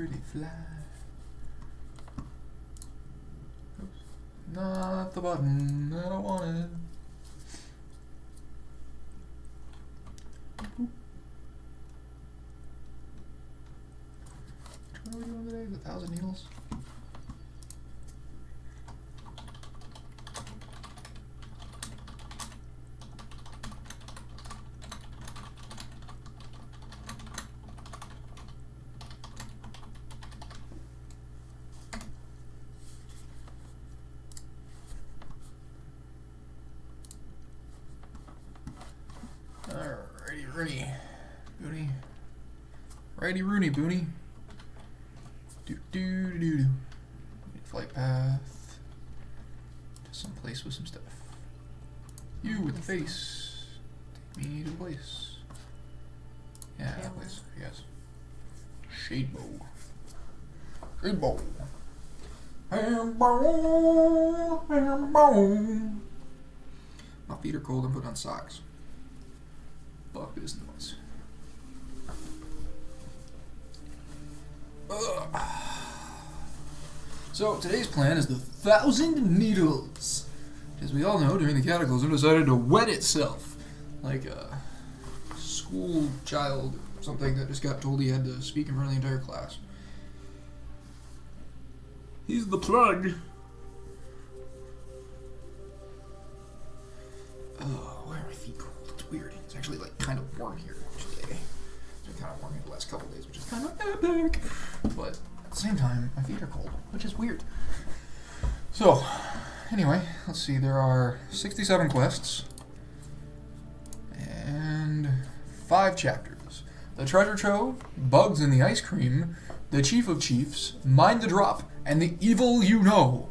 pretty fly. Oops. Not the button that I wanted. What are we doing today? The 1,000 needles? Alrighty, Rooney. Booney. Righty, Rooney, Booney. Do. Flight path to some place with some stuff. You with the face. Take me to the place. Yeah, that place. Yes. Shade bow. Shade bow. Ham bow. Ham bow. My feet are cold and put on socks. Fuck this noise. So today's plan is the 1,000 needles. As we all know, during the Cataclysm decided to wet itself. Like a school child or something that just got told he had to speak in front of the entire class. He's the plug. Oh, why are my feet cold? It's weird. It's actually like kind of warm here today. It's been kind of warm here the last couple of days, which is kind of epic. But at the same time, my feet are cold, which is weird. So, anyway, let's see. There are 67 quests and 5 chapters. The Treasure Trove, Bugs in the Ice Cream, The Chief of Chiefs, Mind the Drop, and The Evil You Know.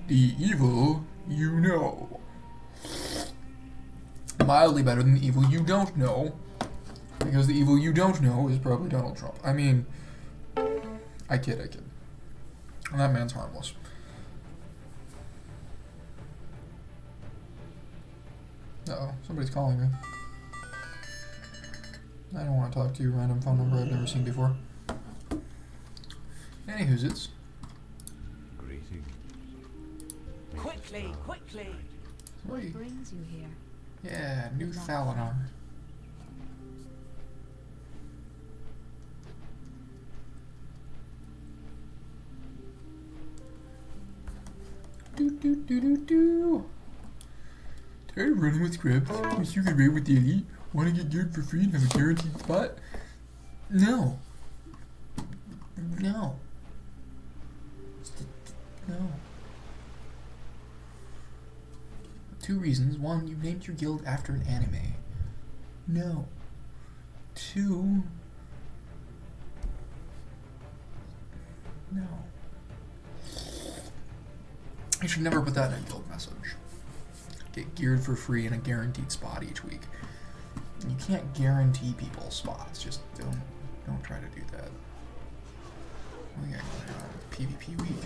The Evil You Know. Mildly better than The Evil You Don't Know, because The Evil You Don't Know is probably Donald Trump. I mean, I kid. And that man's harmless. Uh-oh, somebody's calling me. I don't want to talk to your random phone number I've never seen before. Anywho's it's. Greeting. Quickly! What brings you here? Yeah, New Thalanar. Do. Tired of running with scrubs? Wish you could raid with the elite? Want to get geared for free and have a guaranteed spot? No. No. No. 2 reasons. 1, you named your guild after an anime. No. 2. No. You should never put that in a guild message. Get geared for free in a guaranteed spot each week. You can't guarantee people spots. Just don't try to do that. We got going on with PvP week.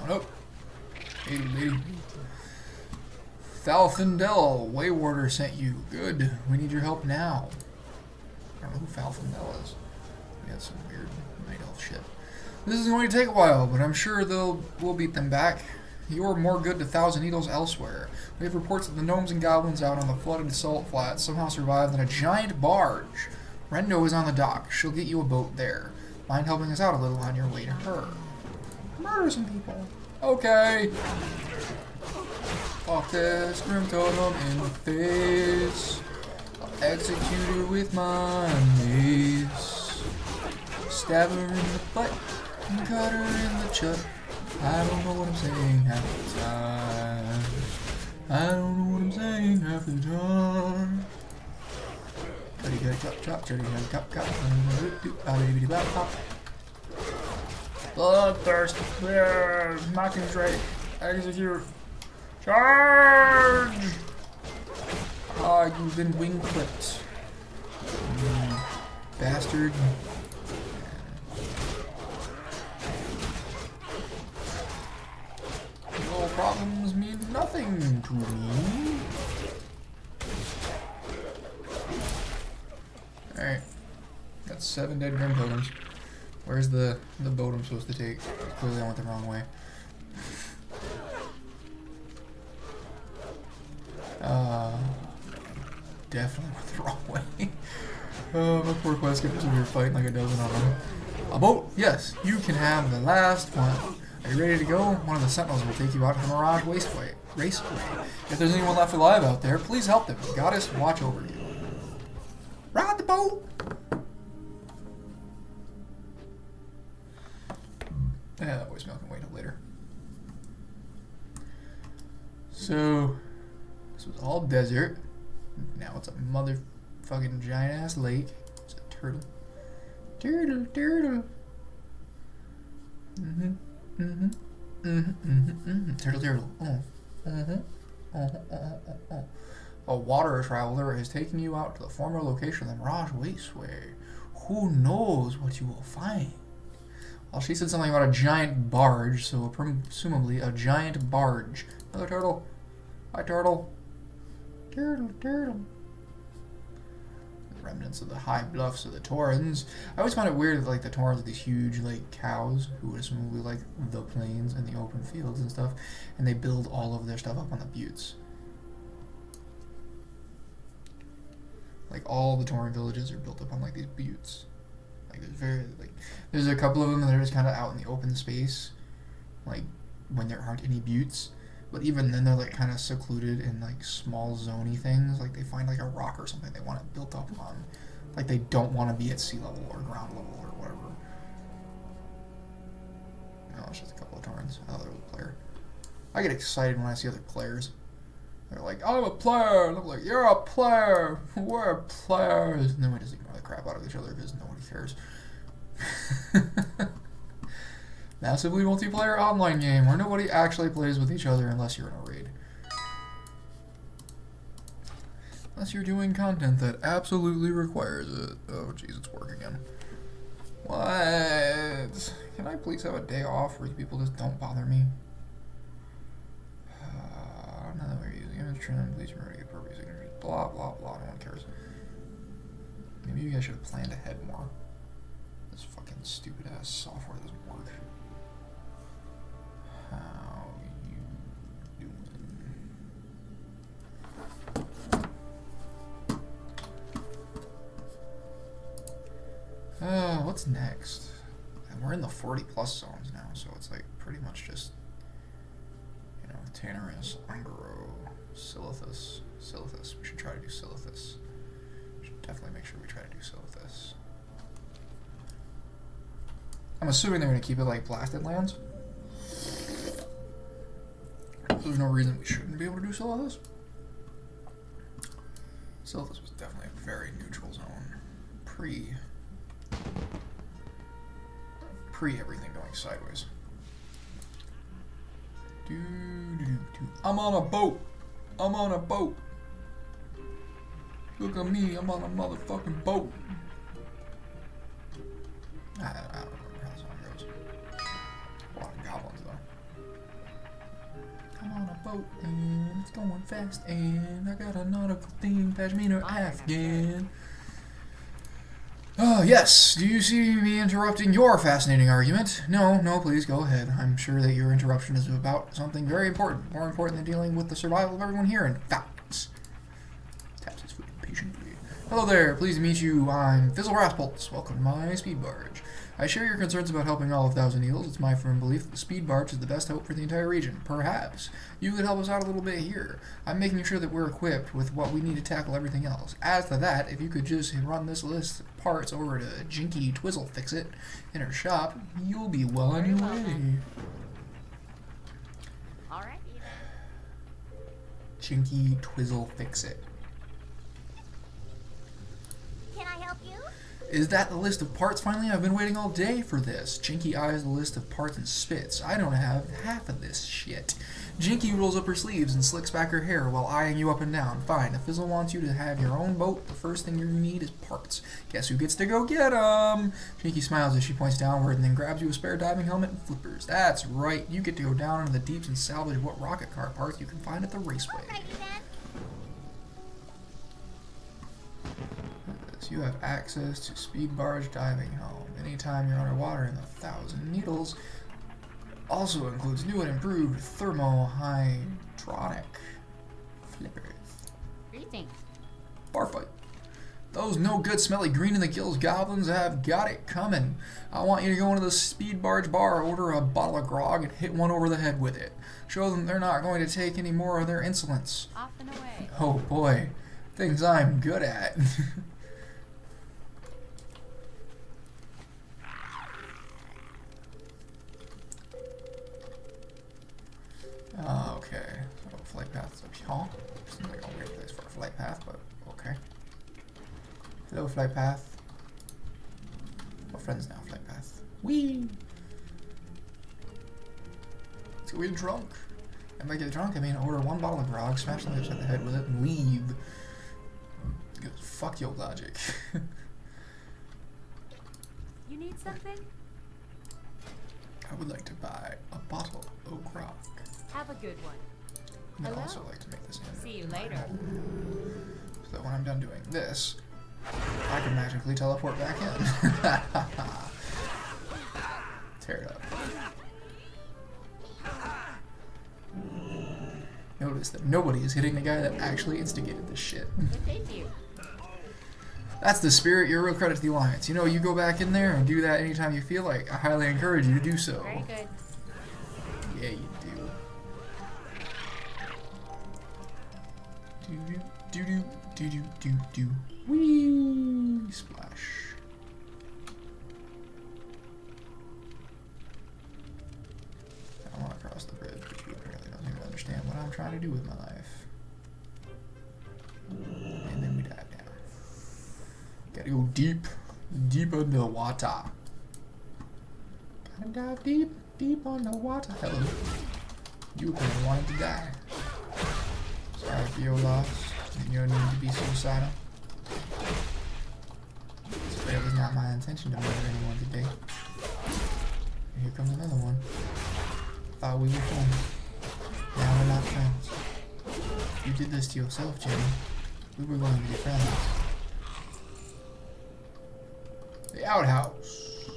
Nope. Hey, lady. Falfindel, Waywarder sent you. Good. We need your help now. I don't know who Falfindel is. We had some weird night elf shit. This is going to take a while, but I'm sure we'll beat them back. You're more good to 1,000 Needles elsewhere. We have reports that the gnomes and goblins out on the flooded salt flats somehow survived on a giant barge. Rendo is on the dock. She'll get you a boat there. Mind helping us out a little on your way to her? Murder some people. Okay. Fuck this Grim Totem in the face. I'll execute her with my mace. Stab her in the butt and cut her in the chut. I don't know what I'm saying half the time. I don't know what I'm saying half the time. Chutty chop chop, chutty chop chop. Bloodthirst. Mocking strike. Execute. Charge! Ah, you've been wing clipped. Bastard. Your problems mean nothing to me. Alright. Got That's 7 dead grim totems. Where's the boat I'm supposed to take? Clearly I went the wrong way. Definitely went the wrong way. My poor quest skippers over here fighting like a dozen of them. A boat? Yes, you can have the last one. Are you ready to go? One of the sentinels will take you out to the Mirage Raceway. If there's anyone left alive out there, please help them. Goddess, watch over you. Ride the boat! Yeah, that voicemail can wait till later. So, this was all desert. Now it's a motherfucking giant ass lake. It's a turtle. Turtle, turtle. Turtle, turtle. A water traveler is taking you out to the former location of the Mirage Raceway. Who knows what you will find? Well, she said something about a giant barge, so presumably a giant barge. Another turtle. Hi, turtle. Turtle, turtle. The remnants of the high bluffs of the Taurens. I always found it weird that, like, the Taurens are these huge, like, cows who would assumably like the plains and the open fields and stuff, and they build all of their stuff up on the buttes. Like, all the Tauren villages are built up on, like, these buttes. Like, there's a couple of them that are just kind of out in the open space, like, when there aren't any buttes. But even then, they're, like, kind of secluded in, like, small zoney things. Like, they find, like, a rock or something they want it built up on. Like, they don't want to be at sea level or ground level or whatever. No, it's just a couple of Taurens. I thought there was a player. I get excited when I see other players. They're like, I'm a player! And I'm like, you're a player! We're players! And then we just ignore the crap out of each other because nobody cares. Massively multiplayer online game where nobody actually plays with each other unless you're in a raid. Unless you're doing content that absolutely requires it. Oh jeez, it's work again. What? Can I please have a day off where people just don't bother me? Now that we're using image trim, please remember to get appropriate signatures. Blah, blah, blah. No one cares. Maybe you guys should have planned ahead more. This fucking stupid ass software doesn't work. How you doing? What's next? And we're in the 40+ zones now, so it's like pretty much just, you know, Tanarus, Ungaro, Silithus. We should try to do Silithus. We should definitely make sure we try to do Silithus. I'm assuming they're going to keep it like Blasted Lands. There's no reason we shouldn't be able to do Silithus. Silithus was definitely a very neutral zone. Pre everything going sideways. I'm on a boat. I'm on a boat. Look at me. I'm on a motherfucking boat. I don't remember how the song goes. A lot of goblins though. I'm on a boat and it's going fast and I got a nautical theme, Pashmina Afghan. Oh, yes. Do you see me interrupting your fascinating argument? No, please go ahead. I'm sure that your interruption is about something very important. More important than dealing with the survival of everyone here, in fact. Taps his foot impatiently. Hello there. Pleased to meet you. I'm Fizzle Raspolts. Welcome to my speed barge. I share your concerns about helping all of Thousand Needles. It's my firm belief that the speed barge is the best hope for the entire region. Perhaps you could help us out a little bit here. I'm making sure that we're equipped with what we need to tackle everything else. As to that, if you could just run this list of parts over to Jinky Twizzle Fix-It in her shop, you'll be well on your way. All right, then. Jinky Twizzle Fix-It. Can I help you? Is that the list of parts finally? I've been waiting all day for this. Jinky eyes the list of parts and spits. I don't have half of this shit. Jinky rolls up her sleeves and slicks back her hair while eyeing you up and down. Fine, if Fizzle wants you to have your own boat, the first thing you need is parts. Guess who gets to go get 'em? Jinky smiles as she points downward and then grabs you a spare diving helmet and flippers. That's right, you get to go down into the deeps and salvage what rocket car parts you can find at the raceway. Alrighty then. Yes, you have access to speed barge diving home anytime you're underwater in the Thousand Needles. Also includes new and improved thermohydronic flippers. Greetings. Bar fight. Those no good smelly green in the gills goblins have got it coming. I want you to go into the speed barge bar, order a bottle of grog, and hit one over the head with it. Show them they're not going to take any more of their insolence. Off and away. Oh boy, things I'm good at. Okay, so flight path's up here. Seems like a weird place for a flight path, but okay. Hello, flight path. We're friends now, flight path. Whee! Let's go get drunk. And by get drunk, I mean order one bottle of grog, smash them upside the head with it, and leave. Because fuck your logic. You need something? I would like to buy a bottle of grog. Have a good one. And I'd Hello. also like to make this end. See you later. So that when I'm done doing this, I can magically teleport back in. Tear it up. Notice that nobody is hitting the guy that actually instigated this shit. Good day to you. That's the spirit. You're a real credit to the Alliance. You know, you go back in there and do that anytime you feel like. I highly encourage you to do so. Very good. Yeah, you do. Do do do do do do. Whee! Splash. I want to cross the bridge, but you apparently don't even understand what I'm trying to do with my life. And then we dive down. Gotta go deep, deep under the water. Gotta dive deep, deep underwater. Hello. You apparently wanted to die. Sorry for your loss and your need to be suicidal. It was not my intention to murder anyone today. And here comes another one. Thought we were friends. Now we're not friends. You did this to yourself, Jimmy. We were going to be friends. The outhouse.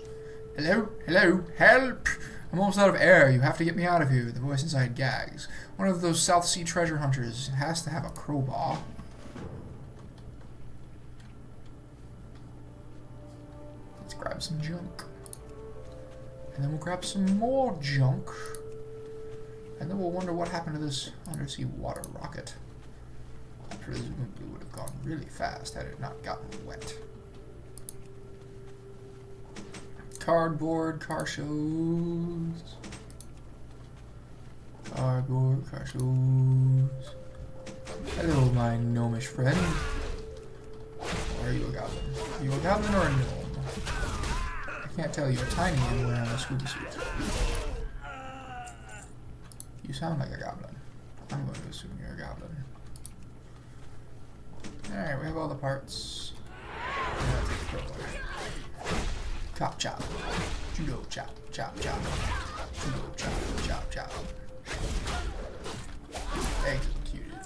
Hello? Hello? Help! I'm almost out of air. You have to get me out of here. The voice inside gags. One of those South Sea treasure hunters has to have a crowbar. Let's grab some junk. And then we'll grab some more junk. And then we'll wonder what happened to this undersea water rocket. Presumably would have gone really fast had it not gotten wet. Cardboard car shows. Cardboard car shows. Hello, my gnomish friend. Or are you a goblin? Are you a goblin or a gnome? I can't tell. You're tiny and wearing a scuba suit. You sound like a goblin. I'm going to assume you're a goblin. Alright, we have all the parts. I'm gonna take the crowbar. Chop chop. Judo chop chop chop. Judo chop chop chop. Executed.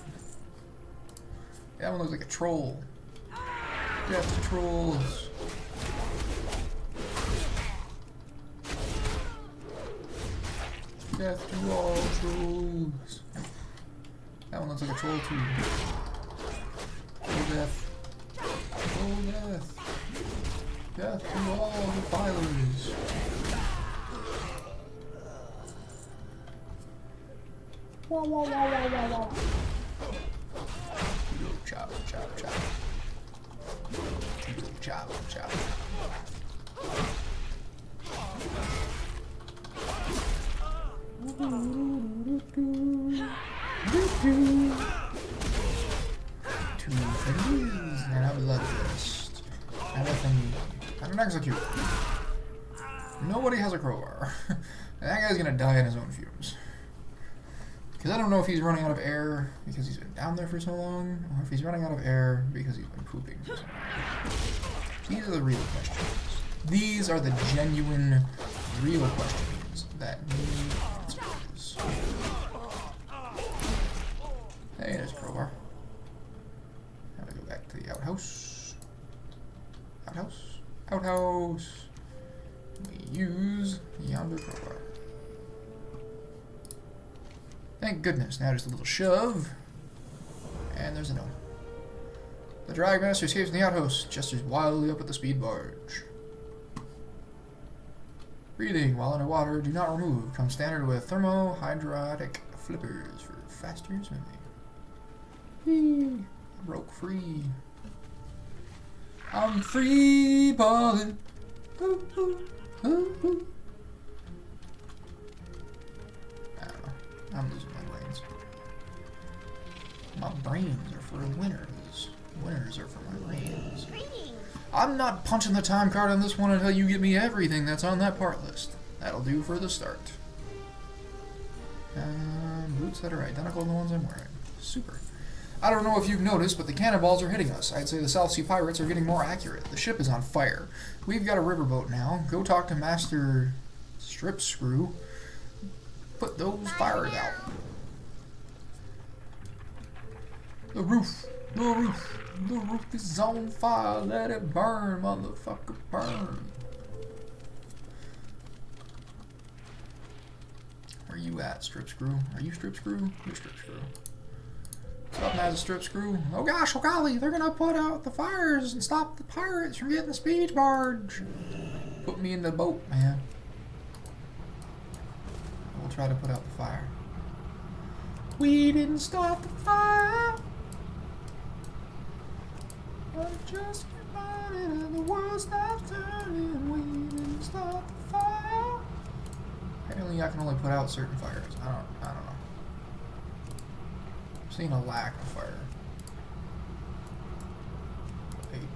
That one looks like a troll. Death to trolls. Death to all trolls. That one looks like a troll too. Oh death. Oh death. Death to all defilers. Wah wah wah wah wah wah. Judo chop chop chop. Judo chop chop. Two fingers and a bloodlust. And a thingy. And an execute. Nobody has a crowbar. And that guy's gonna die in his own fumes. Because I don't know if he's running out of air because he's been down there for so long, or if he's running out of air because he's been pooping for so long. These are the real questions. These are the genuine, real questions that need answers. Hey, there's a crowbar. Now we go back to the outhouse. Outhouse. Outhouse. We use yonder crowbar. Thank goodness. Now just a little shove. And there's a gnome. The Drag Master escapes from the outhouse, gestures wildly up at the speed barge. Breathing while underwater, do not remove. Come standard with thermohydrotic flippers for faster swimming. Whee! Broke free. I'm free balling. Ooh, ooh, ooh, ooh. I don't know. I'm losing my brains. My brains are for winners. Winners are for my brains. I'm not punching the time card on this one until you give me everything that's on that part list. That'll do for the start. Boots that are identical to the ones I'm wearing. Super. I don't know if you've noticed, but the cannonballs are hitting us. I'd say the South Sea Pirates are getting more accurate. The ship is on fire. We've got a riverboat now. Go talk to Master Strip Screw. Put those fires out. The roof. The roof. The roof is on fire. Let it burn, motherfucker, burn. Where you at, Strip Screw? Are you Strip Screw? You're Strip Screw. What's up, Master Strip Screw? Oh gosh, oh golly, they're gonna put out the fires and stop the pirates from getting the speed barge. Put me in the boat, man. We'll try to put out the fire. We didn't start the fire. I just reminded and the world stopped turning. We didn't start the fire. Apparently I can only put out certain fires. I don't know. I'm seeing a lack of fire. Wait.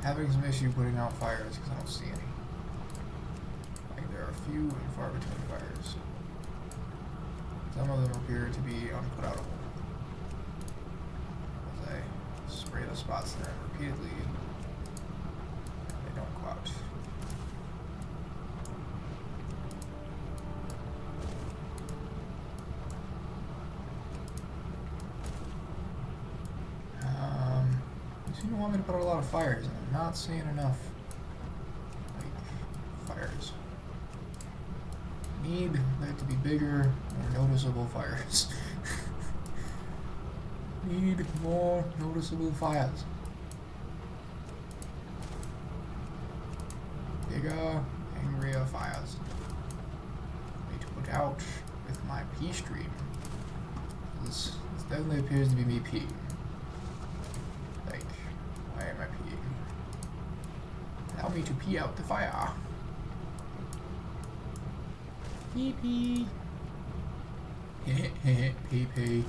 Having some issue putting out fires because I don't see any. Like there are few and far between fires. Some of them appear to be unput outable. As I spray the spots there repeatedly, they don't go out. You seem to want me to put out a lot of fires, and I'm not seeing enough, like, fires. Need there to be bigger, more noticeable fires. Need more noticeable fires. Bigger, angrier fires. Need to put out with my pee stream. This definitely appears to be me peeing. Like, why am I peeing? Allow me to pee out the fire. Pee pee. Pee pee.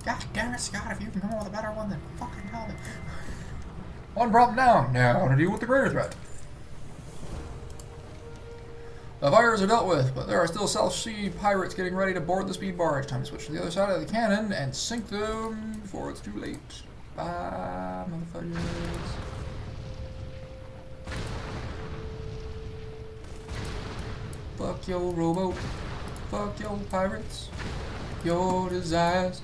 Gosh damn it, Scott, if you can come up with a better one, then fucking tell me. One problem down. Now to deal with the greater threat. The fires are dealt with, but there are still South Sea pirates getting ready to board the speed barge. Time to switch to the other side of the cannon and sink them before it's too late. Bye, motherfuckers. Fuck your rowboat. Fuck your pirates. Your desires.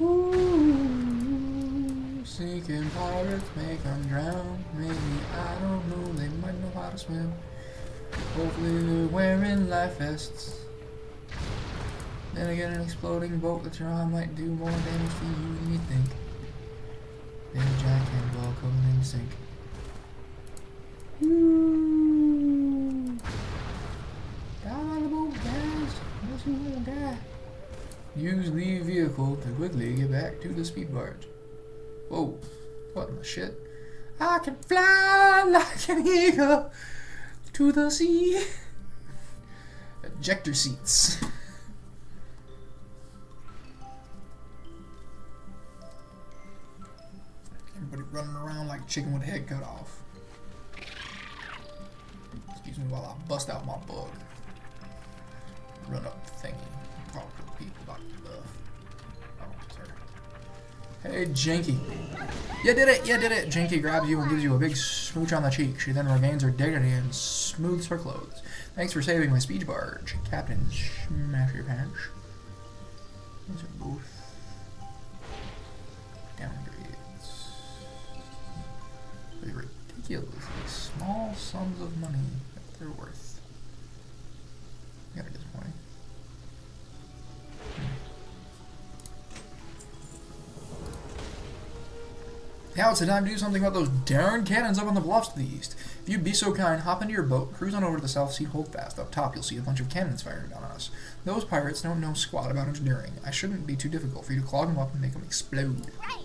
Ooh, sinking pirates make them drown. Maybe, I don't know, they might know how to swim. Hopefully they're wearing life vests. Then again, an exploding boat that you're on might do more damage to you than you think. Then a giant cannonball coming in to sink. Ooh. Die on the boat, guys. Unless you want to die. Use the vehicle to quickly get back to the speed barge. Whoa. What in the shit? I can fly like an eagle to the sea. Ejector seats. Everybody running around like chicken with a head cut off. Excuse me while I bust out my bug. Run up the thingy. Talk to the people about stuff. Oh, sorry. Hey, Janky. You did it! You did it! Janky grabs you and gives you a big smooch on the cheek. She then regains her dignity and smooths her clothes. Thanks for saving my speed barge. Captain, smash your pants. These are both Downgrades. The ridiculously small sums of money that they're worth. Kind of disappointing. Now it's the time to do something about those darn cannons up on the bluffs to the east. If you'd be so kind, hop into your boat, cruise on over to the South Sea Holdfast. Up top, you'll see a bunch of cannons firing down on us. Those pirates don't know squat about engineering. I shouldn't be too difficult for you to clog them up and make them explode. Right.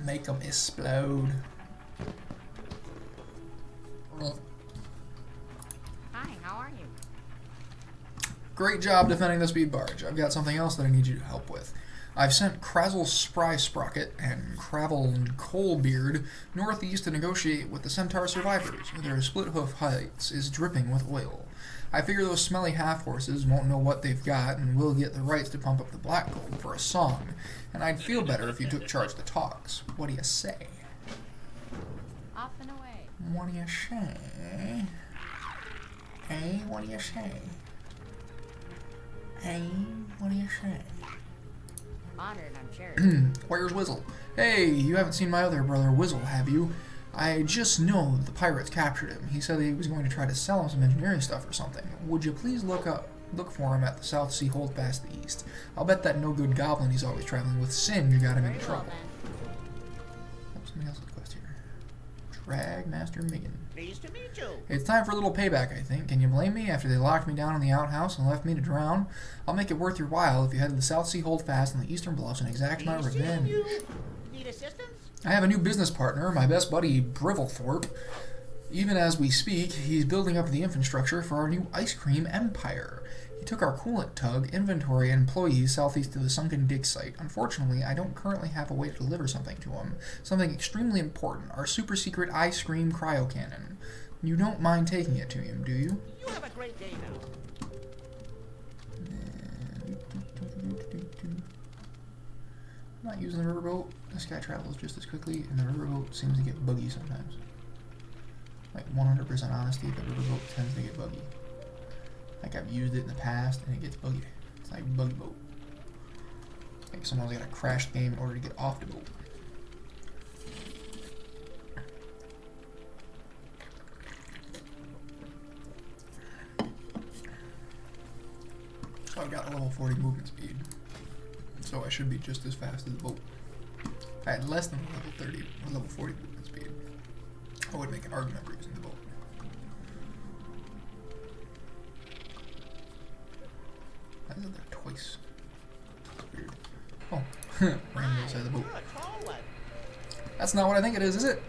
Make them explode. Hi, how are you? Great job defending the speed barge. I've got something else that I need you to help with. I've sent Crazzle Spry Sprocket and Cravel and Coalbeard northeast to negotiate with the Centaur survivors. Their split hoof heights is dripping with oil. I figure those smelly half-horses won't know what they've got and will get the rights to pump up the Black Gold for a song, and I'd feel better if you took charge of the talks. What do you say? Off and away. What do you say? Hey, what do you say? Hey, what do you say? Honored, I'm sure. Where's Whizzle? Hey, you haven't seen my other brother Whizzle, have you? I just know the pirates captured him. He said he was going to try to sell him some engineering stuff or something. Would you please look for him at the South Sea Holdfast East? I'll bet that no-good goblin he's always traveling with Sin got him Very into well trouble. then. Oh, something else to quest here. Drag Master Miggin. Pleased to meet you. It's time for a little payback, I think. Can you blame me after they locked me down in the outhouse and left me to drown? I'll make it worth your while if you head to the South Sea Holdfast in the Eastern Bluffs and exact my Pleased seeing revenge. you. Need assistance? I have a new business partner, my best buddy Brivelthorpe. Even as we speak, he's building up the infrastructure for our new ice cream empire. He took our coolant tug, inventory, and employees southeast of the Sunken Dig site. Unfortunately, I don't currently have a way to deliver something to him. Something extremely important, our super secret ice cream cryo cannon. You don't mind taking it to him, do you? You have a great day now. I'm not using the riverboat. This guy travels just as quickly, and the riverboat seems to get buggy sometimes. Like 100% honesty, the riverboat tends to get buggy. Like I've used it in the past, and it gets buggy. It's like buggy boat. Like someone's got to crash the game in order to get off the boat. So I've got a level 40 movement speed. So I should be just as fast as the boat. If I had less than level 30 or level 40 movement speed, I would make an argument for using the boat. Why is it there twice? That's weird. Oh, ran outside the boat. You're a tall one. That's not what I think it is it?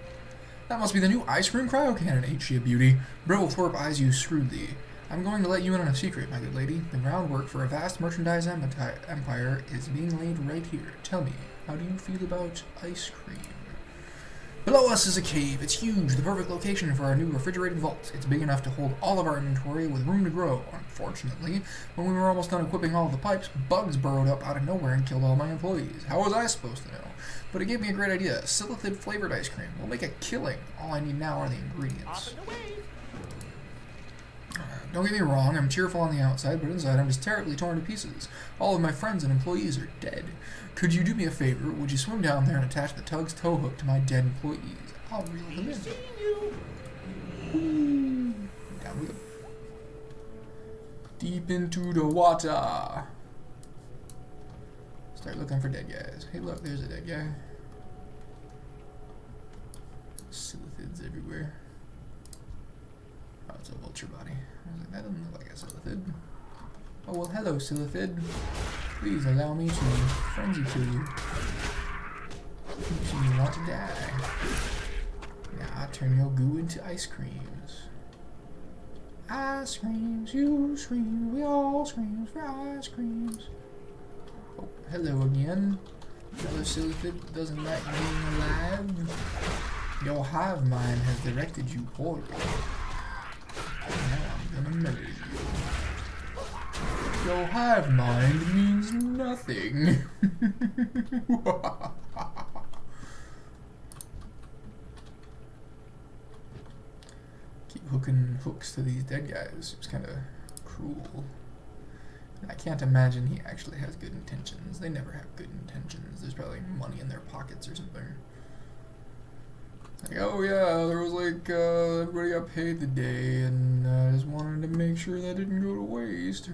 That must be the new ice cream cryo cannon, ain't she a beauty? Brivelthorpe eyes you shrewdly. I'm going to let you in on a secret, my good lady. The groundwork for a vast merchandise empire is being laid right here. Tell me, how do you feel about ice cream? Below us is a cave. It's huge, the perfect location for our new refrigerated vault. It's big enough to hold all of our inventory with room to grow. Unfortunately, when we were almost done equipping all of the pipes, bugs burrowed up out of nowhere and killed all my employees. How was I supposed to know? But it gave me a great idea. Silithid flavored ice cream. We'll make a killing. All I need now are the ingredients. Off and away. Don't get me wrong, I'm cheerful on the outside, but inside I'm just terribly torn to pieces. All of my friends and employees are dead. Could you do me a favor? Would you swim down there and attach the tug's tow hook to my dead employees? I'll reel them Pleased in. seeing you. Whee! Down we go. Deep into the water. Start looking for dead guys. Hey look, there's a dead guy. Silithids everywhere. Oh, it's a vulture body. I was like, that doesn't look like a Silithid. Oh well, hello Silithid. Please allow me to frenzy kill you. Makes you want to die. Now I turn your goo into ice creams. Ice creams, you scream, we all scream for ice creams. Oh, hello again. Another Silithid that doesn't like being alive. Your hive mind has directed you poorly. Now I'm gonna murder you. Your hive mind means nothing. Keep hooking hooks to these dead guys. It's kind of cruel. I can't imagine he actually has good intentions. They never have good intentions. There's probably money in their pockets or something. Like, oh yeah, there was like, everybody got paid today, and I just wanted to make sure that didn't go to waste.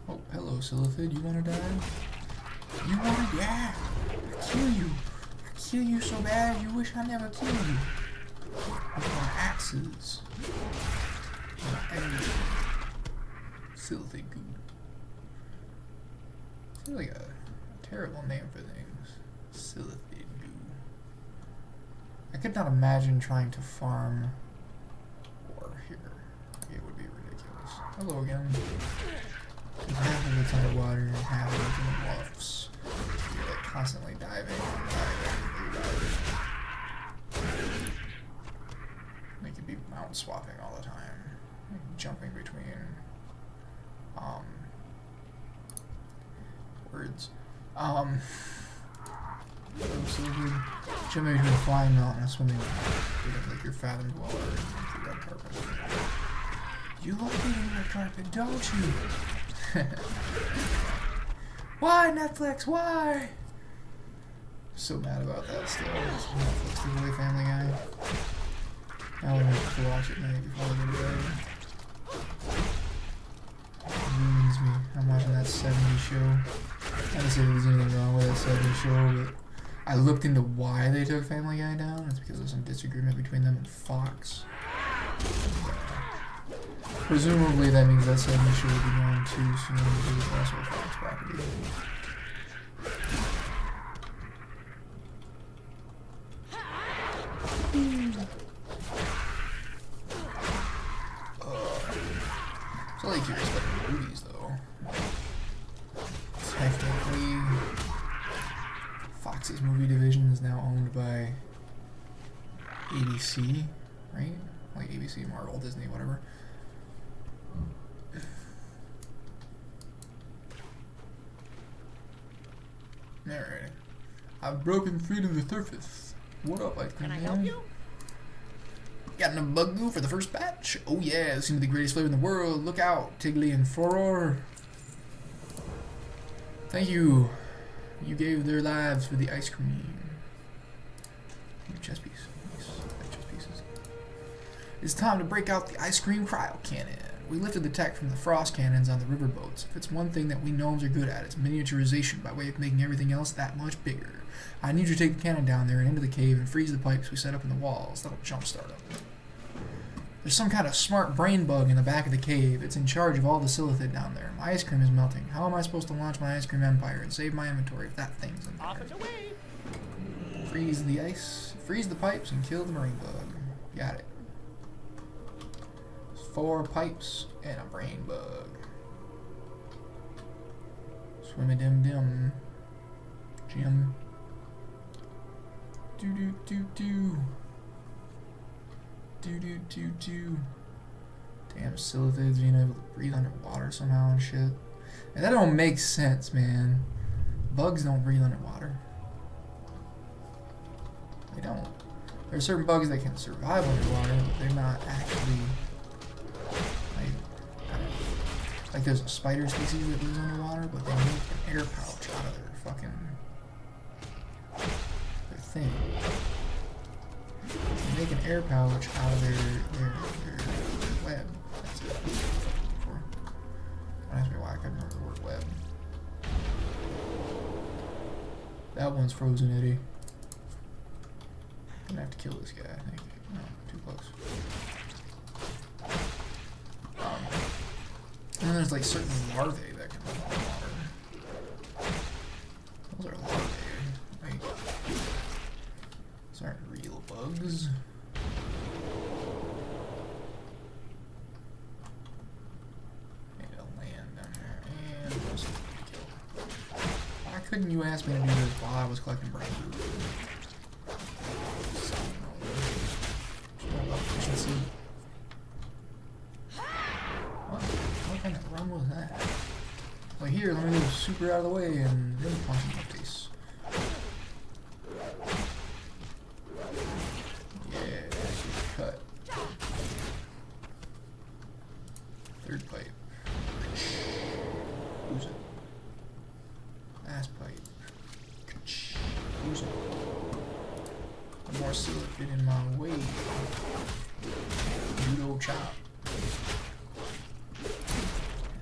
Oh, hello, Silithid. You wanna die? You wanna die? I kill you. I kill you so bad, you wish I never killed you. With my axes. Silithid goo. Seems like a terrible name for things. Silithid goo. I could not imagine trying to farm ore here. It would be ridiculous. Hello again. Half of it's underwater and half of it's in the bluffs. You're like constantly diving and diving. They could be mount swapping all the time. Like jumping between words. So good. Jumping between a flying mountain and a swimming mountain. Like your fathom dweller and the red carpet. You love eating red carpet, don't you? Why Netflix? Why? So mad about that still. Netflix took away Family Guy. I would have to watch it maybe before I go to bed. It ruins me. I'm watching that 70s show. Not to say there's anything wrong with that 70s show, but I looked into why they took Family Guy down. It's because there was some disagreement between them and Fox. Presumably that means that 70s show will be going too soon because it's also a Fox property. So like curious about the movies though. Technically, Fox's movie division is now owned by ABC, right? Like ABC, Marvel, Disney, whatever. Alright. I've broken free to the surface. What up, Ice Cream Can I Man? help you? Got enough bug goo for the first batch? Oh yeah, this seems to be the greatest flavor in the world. Look out, Tiggly and Furor. Thank you. You gave their lives for the ice cream. New chess piece. Nice. I like chess pieces. It's time to break out the ice cream cryo cannon. We lifted the tech from the frost cannons on the riverboats. If it's one thing that we gnomes are good at, it's miniaturization by way of making everything else that much bigger. I need you to take the cannon down there and into the cave and freeze the pipes we set up in the walls. That'll jumpstart them. There's some kind of smart brain bug in the back of the cave. It's in charge of all the silithid down there. My ice cream is melting. How am I supposed to launch my ice cream empire and save my inventory if that thing's in Off there? and away. Freeze the ice, freeze the pipes, and kill the marine bug. Got it. 4 pipes and a brain bug. Swimmy dim dim. Jim. Do do do do. Do do do do. Damn silithids being able to breathe underwater somehow and shit. And that don't make sense, man. Bugs don't breathe underwater. They don't. There are certain bugs that can survive underwater, but they're not actually like there's a spider species that lives underwater, but they make an air pouch out of their fucking thing. They make an air pouch out of their web. That's it. Don't ask me why I couldn't remember the word web. That one's frozen, Eddie. Gonna have to kill this guy, I think. No, too close. And then there's like certain larvae that can live in water. Those are larvae. Like, those aren't real bugs. Maybe I'll land down there and most of them kill. Why couldn't you ask me to do this while I was collecting brain food? Efficiency. What kind of run was that? Well, here, let me go super out of the way and then punch him in the face. Yeah, cut. Third pipe. Who's it? Last pipe. Who's it? One more silicate in my way. Judo chop.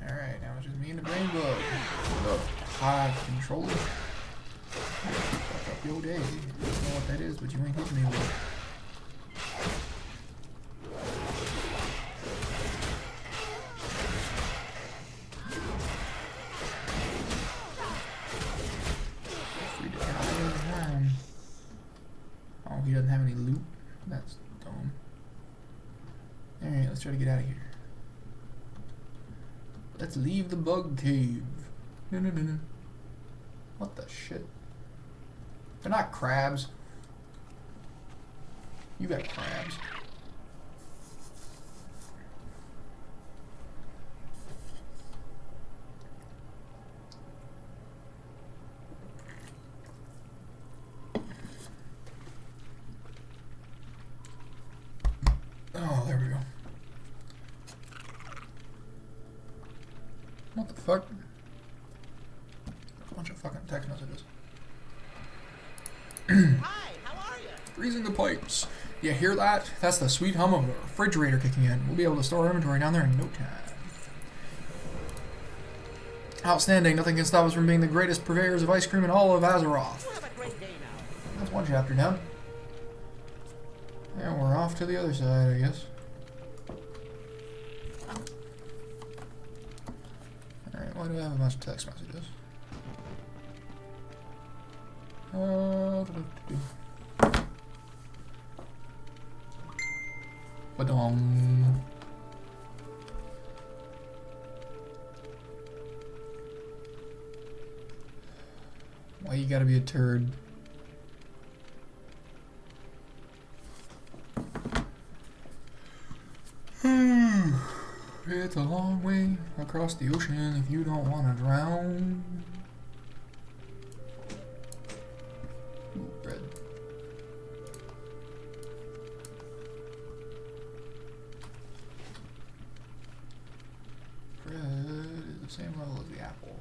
Alright, now it's just me and the brain bug. What up, high controller? Fuck up your day. I don't know what that is, but you ain't hitting me with it. Free to get all the time. Oh, he doesn't have any loot? That's dumb. Alright, let's try to get out of here. Let's leave the bug cave. No, no, no, no. What the shit? They're not crabs. You got crabs. Oh, there we go. What the fuck? A bunch of fucking text messages. Hi, how are you? Freezing the pipes. You hear that? That's the sweet hum of a refrigerator kicking in. We'll be able to store our inventory down there in no time. Outstanding. Nothing can stop us from being the greatest purveyors of ice cream in all of Azeroth. You have a great day now. That's one chapter down. And we're off to the other side, I guess. Alright, why do I have a bunch of text messages? Ba-dong. Why you gotta be a turd? It's a long way across the ocean if you don't want to drown. Ooh, bread. Bread is the same level as the apple,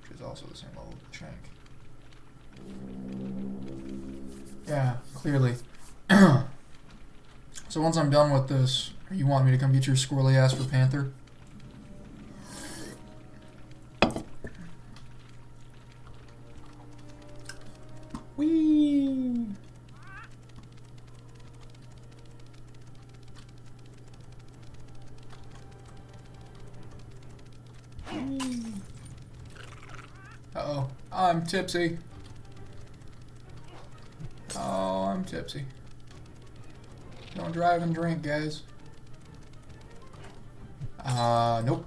which is also the same level as the shank. Yeah, clearly. So once I'm done with this, you want me to come get your squirrely ass for Panther? Whee! Uh-oh. I'm tipsy. Oh, I'm tipsy. Don't drive and drink, guys. Nope.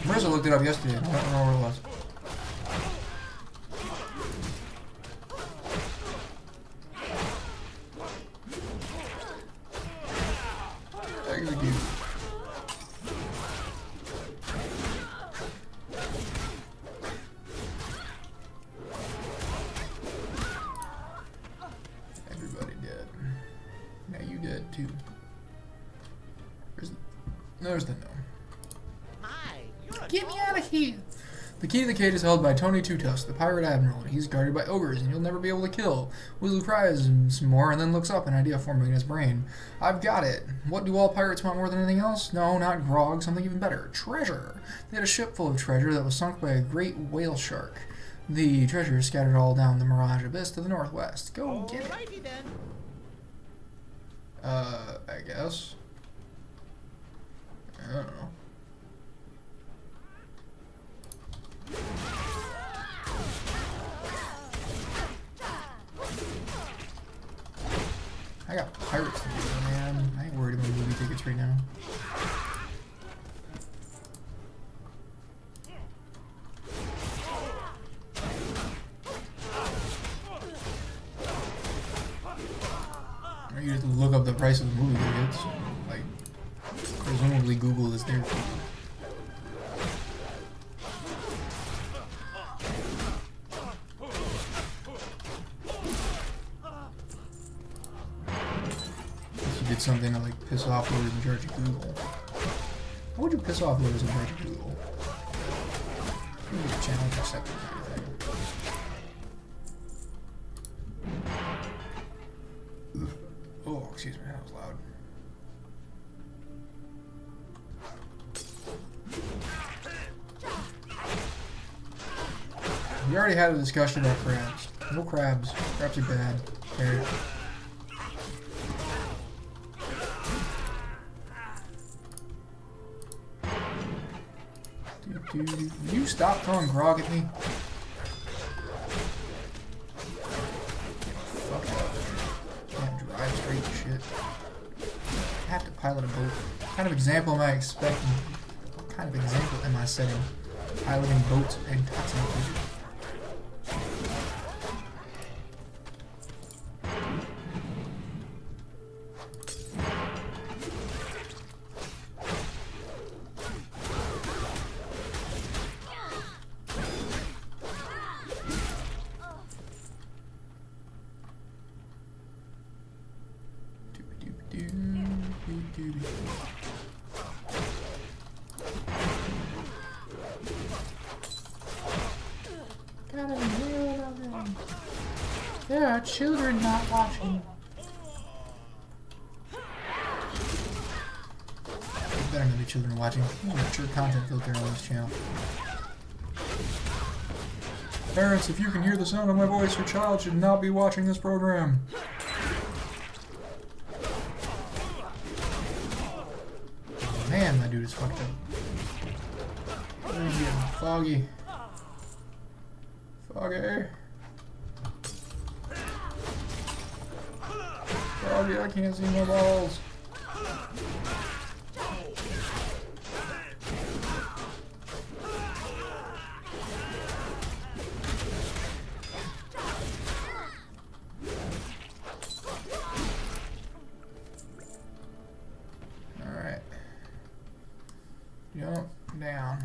Marissa looked it up yesterday. I don't know where it was. Execute. Everybody dead. Now you dead too. There's the gnome. Hi, you're a Get me out of here! The key to the cage is held by Tony Two Tusk, the pirate admiral. He's guarded by ogres, and you'll never be able to kill. Weasley cries some more, and then looks up, an idea forming in his brain. I've got it. What do all pirates want more than anything else? No, not grog, something even better. Treasure! They had a ship full of treasure that was sunk by a great whale shark. The treasure is scattered all down the Mirage Abyss to the northwest. Go get it. Alrighty then. I guess. I don't know. I got pirates to do, man. I ain't worried about movie tickets right now. Or you just look up the price of the movie tickets. Like, presumably Google is there for you. Did something to like piss off whoever's in charge of Google. I would you piss off whoever's in Magic Doodle? You need a challenge accepted kind of thing. Oh, excuse me, that was loud. We already had a discussion about crabs. No crabs. Crabs are bad. Okay. Dude, you stop throwing grog at me? Fuck up. Can't drive straight to shit. I have to pilot a boat. What kind of example am I expecting? What kind of example am I setting? Piloting boats and toxic creatures. There are children not watching. There better not be children watching. There's a mature content filter on this channel. Parents, if you can hear the sound of my voice, your child should not be watching this program. Man, my dude is fucked up. It's getting foggy. Foggy. Foggy, I can't see my balls. Alright. Jump down.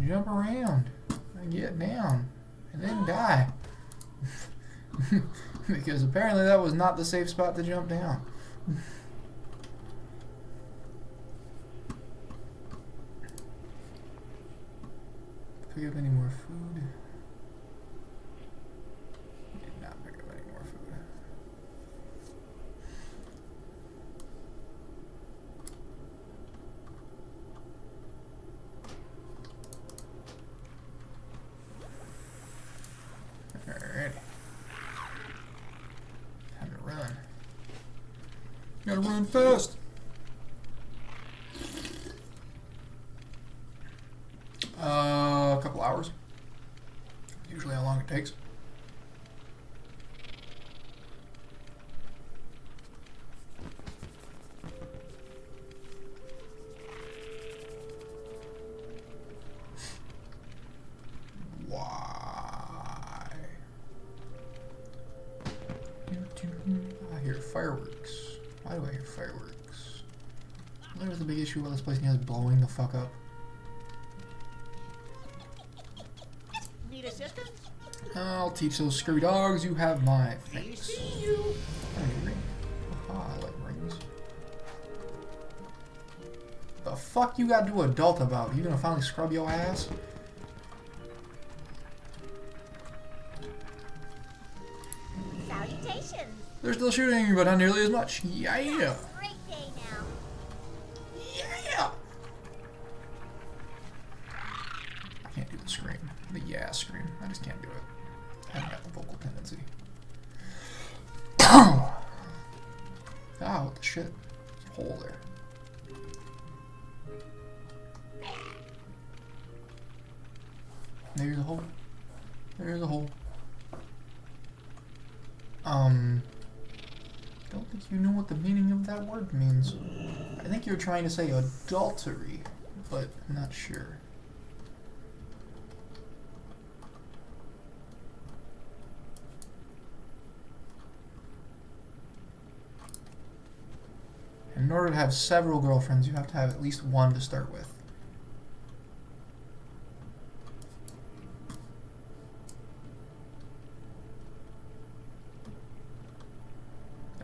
Jump around. And get down. And then die. Because apparently that was not the safe spot to jump down. Pick up any more food? Did not pick up any more food. Alrighty. Time to run. Gotta run fast. A couple hours. Usually how long it takes. Why? I hear fireworks. Why do I hear fireworks? There's the big issue about this place is blowing the fuck up. Need assistance? I'll teach those scurvy dogs. You have my thanks. See you. Hey, ring. Aha, I like rings. The fuck you got to adult about? You gonna finally scrub your ass? Salutations! They're still shooting, but not nearly as much. Yeah. Great day now. Yeah. I can't do the scream. The yeah scream. I just can't do it. I haven't got the vocal tendency. Ah, what the shit? There's a hole there. There's a hole. There's a hole. Don't think you know what the meaning of that word means. I think you're trying to say adultery, but I'm not sure. In order to have several girlfriends, you have to have at least one to start with.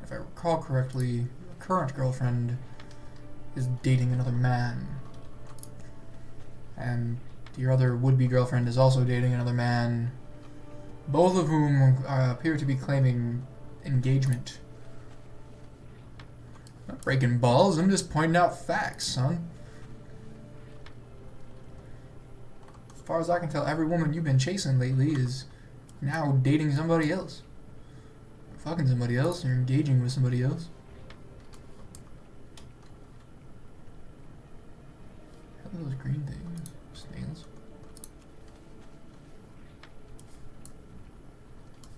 If I recall correctly, your current girlfriend is dating another man. And your other would-be girlfriend is also dating another man. Both of whom appear to be claiming engagement. I'm not breaking balls, I'm just pointing out facts, son. As far as I can tell, every woman you've been chasing lately is now dating somebody else. Fucking somebody else, you're engaging with somebody else. What are those green things? Snails?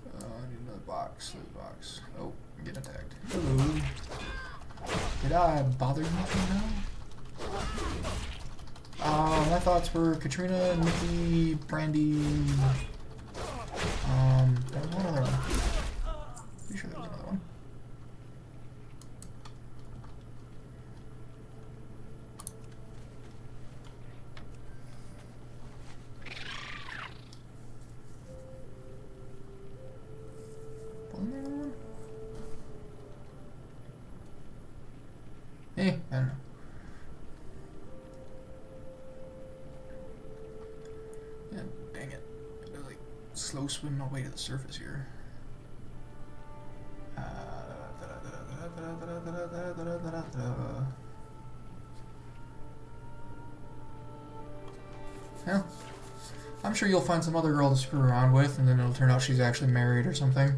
I need another box. Loot box. Oh, I'm getting attacked. Hello. Did I bother you now? My thoughts were Katrina, Nikki, Brandy. There was one other one. Pretty sure there was another one. Wasn't there another one? I don't know. Yeah, dang it. I gotta, like, slow swim my way to the surface here. Well, I'm sure you'll find some other girl to screw around with, and then it'll turn out she's actually married or something.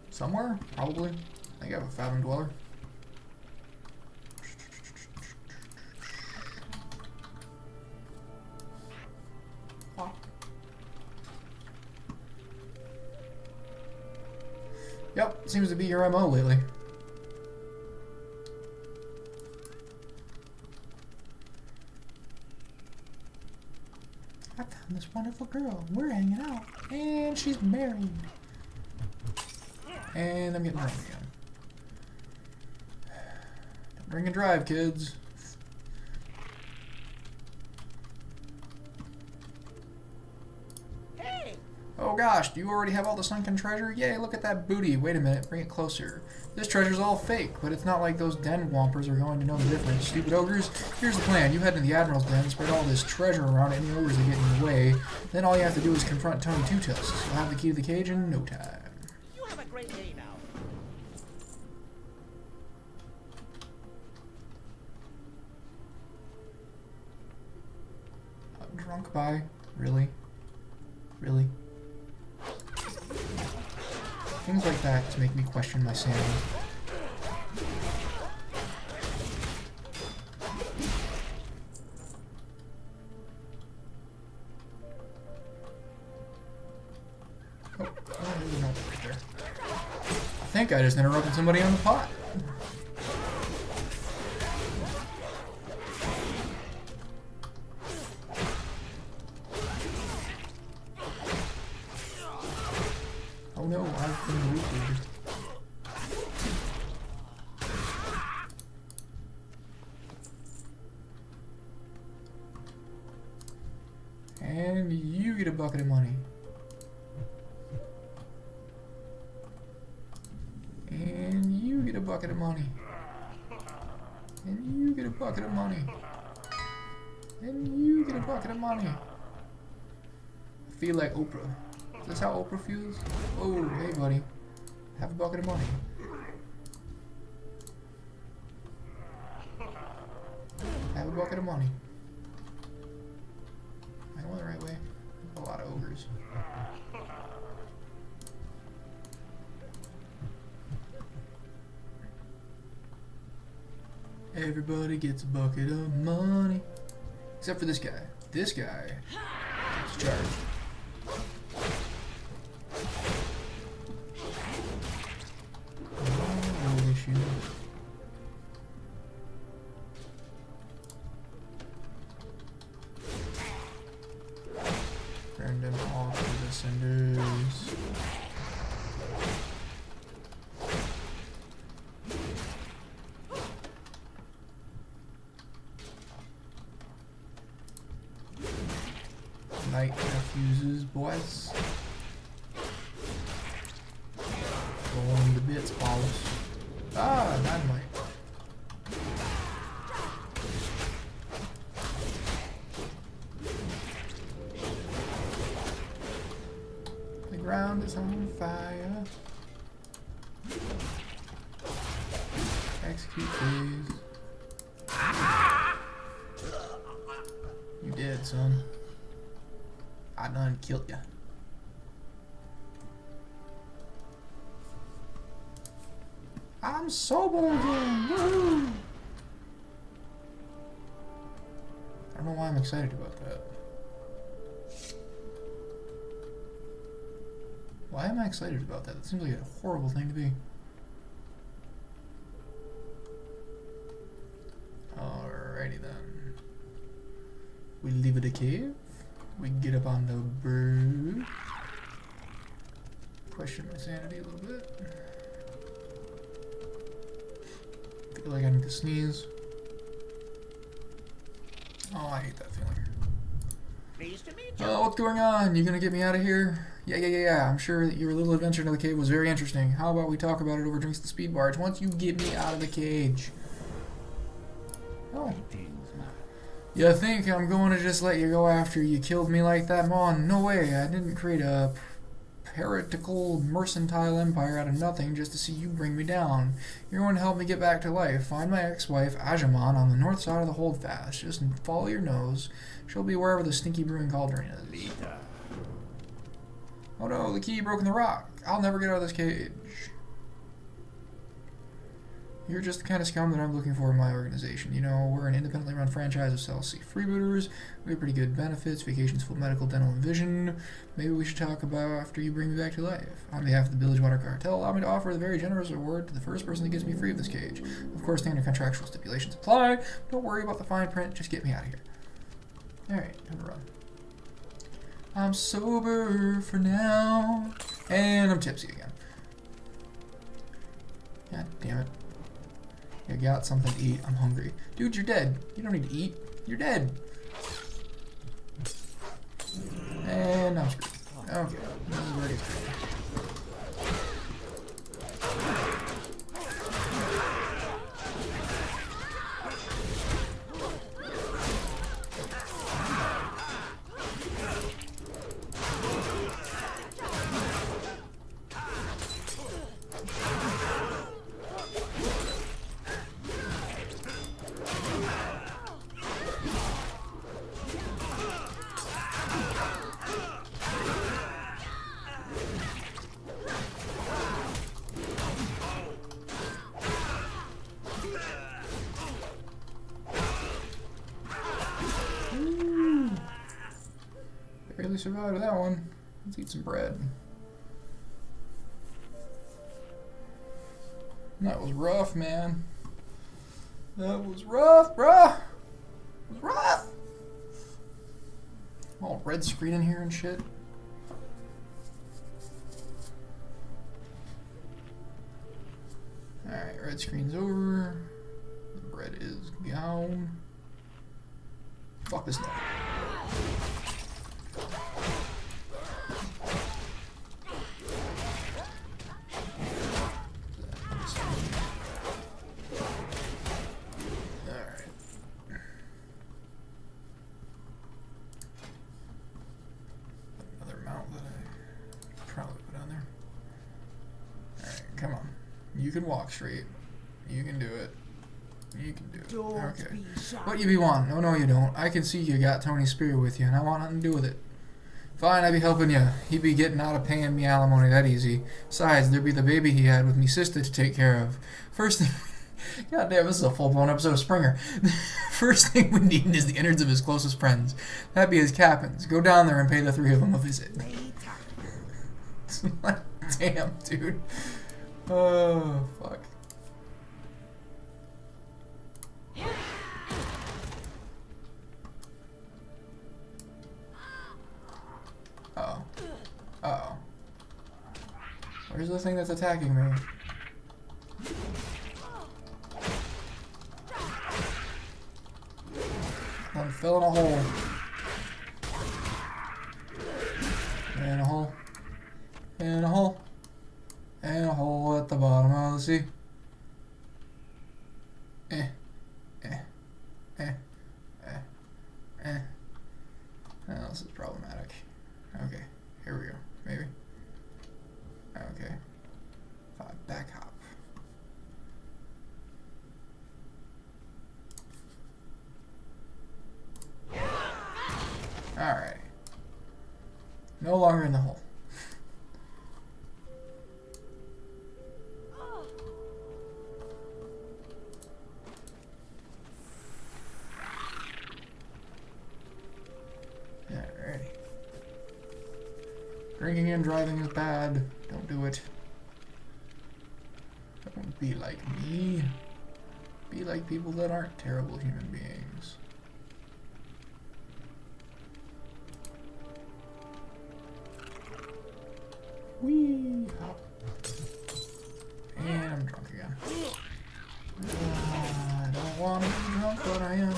Somewhere? Probably. I think I have a Fathom Dweller. Oh. Yep, seems to be your MO lately. I found this wonderful girl. We're hanging out. And she's married. And I'm getting drunk again. Don't drink and drive, kids. Hey! Oh gosh, do you already have all the sunken treasure? Yay, look at that booty. Wait a minute, bring it closer. This treasure's all fake, but it's not like those den wompers are going to know the difference. Stupid ogres, here's the plan. You head to the Admiral's den, spread all this treasure around any ogres that get in your way. Then all you have to do is confront Tony Two-Tails. You'll have the key to the cage in no time. You have a great day now. Drunk by? Really? Really? Things like that just make me question my sanity. Oh, there's a notebook right there. I think I just interrupted somebody on the pot. Oh no, I've been rebooted. And you get a bucket of money. And you get a bucket of money. And you get a bucket of money. And you get a bucket of money. I feel like Oprah. Is this how Oprah feels? Oh, hey buddy. Have a bucket of money. Have a bucket of money. Am I going the right way? A lot of ogres. Everybody gets a bucket of money. Except for this guy. This guy gets charged. No issue. Burn them all to the cinders. Light fuses, boys. Going to bits, balls. Ah, dynamite. The ground is on fire. Execute, please. You dead, son. I done killed ya. I'm sober again. Woo! I don't know why I'm excited about that. Why am I excited about that? That seems like a horrible thing to be. Alrighty then. We leave it a cave. We get up on the bird. Question my sanity a little bit. Feel like I need to sneeze. Oh, I hate that feeling. Pleased to meet you. Oh, what's going on? You gonna get me out of here? Yeah. I'm sure that your little adventure into the cave was very interesting. How about we talk about it over drinks at the speed barge once you get me out of the cage? Oh. You think I'm going to just let you go after you killed me like that, Mon? No way. I didn't create a heretical mercantile empire out of nothing just to see you bring me down. You're going to help me get back to life. Find my ex-wife, Ajamon, on the north side of the holdfast. Just follow your nose. She'll be wherever the stinky brewing cauldron is. Later. Oh no, the key broke in the rock. I'll never get out of this cage. You're just the kind of scum that I'm looking for in my organization. You know, we're an independently run franchise of Cell-C freebooters. We have pretty good benefits, vacations, full medical, dental, and vision. Maybe we should talk about after you bring me back to life. On behalf of the Bilgewater Cartel, allow me to offer the very generous reward to the first person that gets me free of this cage. Of course, standard contractual stipulations apply. Don't worry about the fine print, just get me out of here. Alright, time to run. I'm sober for now. And I'm tipsy again. God damn it. I got something to eat. I'm hungry. Dude, you're dead. You don't need to eat. You're dead. And I'm screwed. Okay. This is where it gets screwed. Barely survived that one. Let's eat some bread. That was rough, man. That was rough, bruh. It was rough. All red screen in here and shit. Alright, red screen's over. The bread is gone. Fuck this stuff. Come on. You can walk straight. You can do it. You can do it. Okay. What you be wanting? Oh, no, you don't. I can see you got Tony Spear with you, and I want nothing to do with it. Fine, I be helping you. He be getting out of paying me alimony that easy. Besides, there be the baby he had with me sister to take care of. First thing... God damn, this is a full-blown episode of Springer. First thing we need is the innards of his closest friends. That be his captains. Go down there and pay the three of them a visit. Damn, dude. Oh, fuck. Uh-oh. Uh-oh. Where's the thing that's attacking me? I fell in a hole. In a hole. In a hole. And a hole at the bottom of the sea. Eh. Eh. Eh. Eh. Eh. Oh, this is problematic. Okay, here we go. Maybe. Okay. 5 back hop. Alright. No longer in the hole. Alrighty. Drinking and driving is bad. Don't do it. Don't be like me. Be like people that aren't terrible human beings. Whee! Hop. And I'm drunk again. I don't want to be drunk, but I am.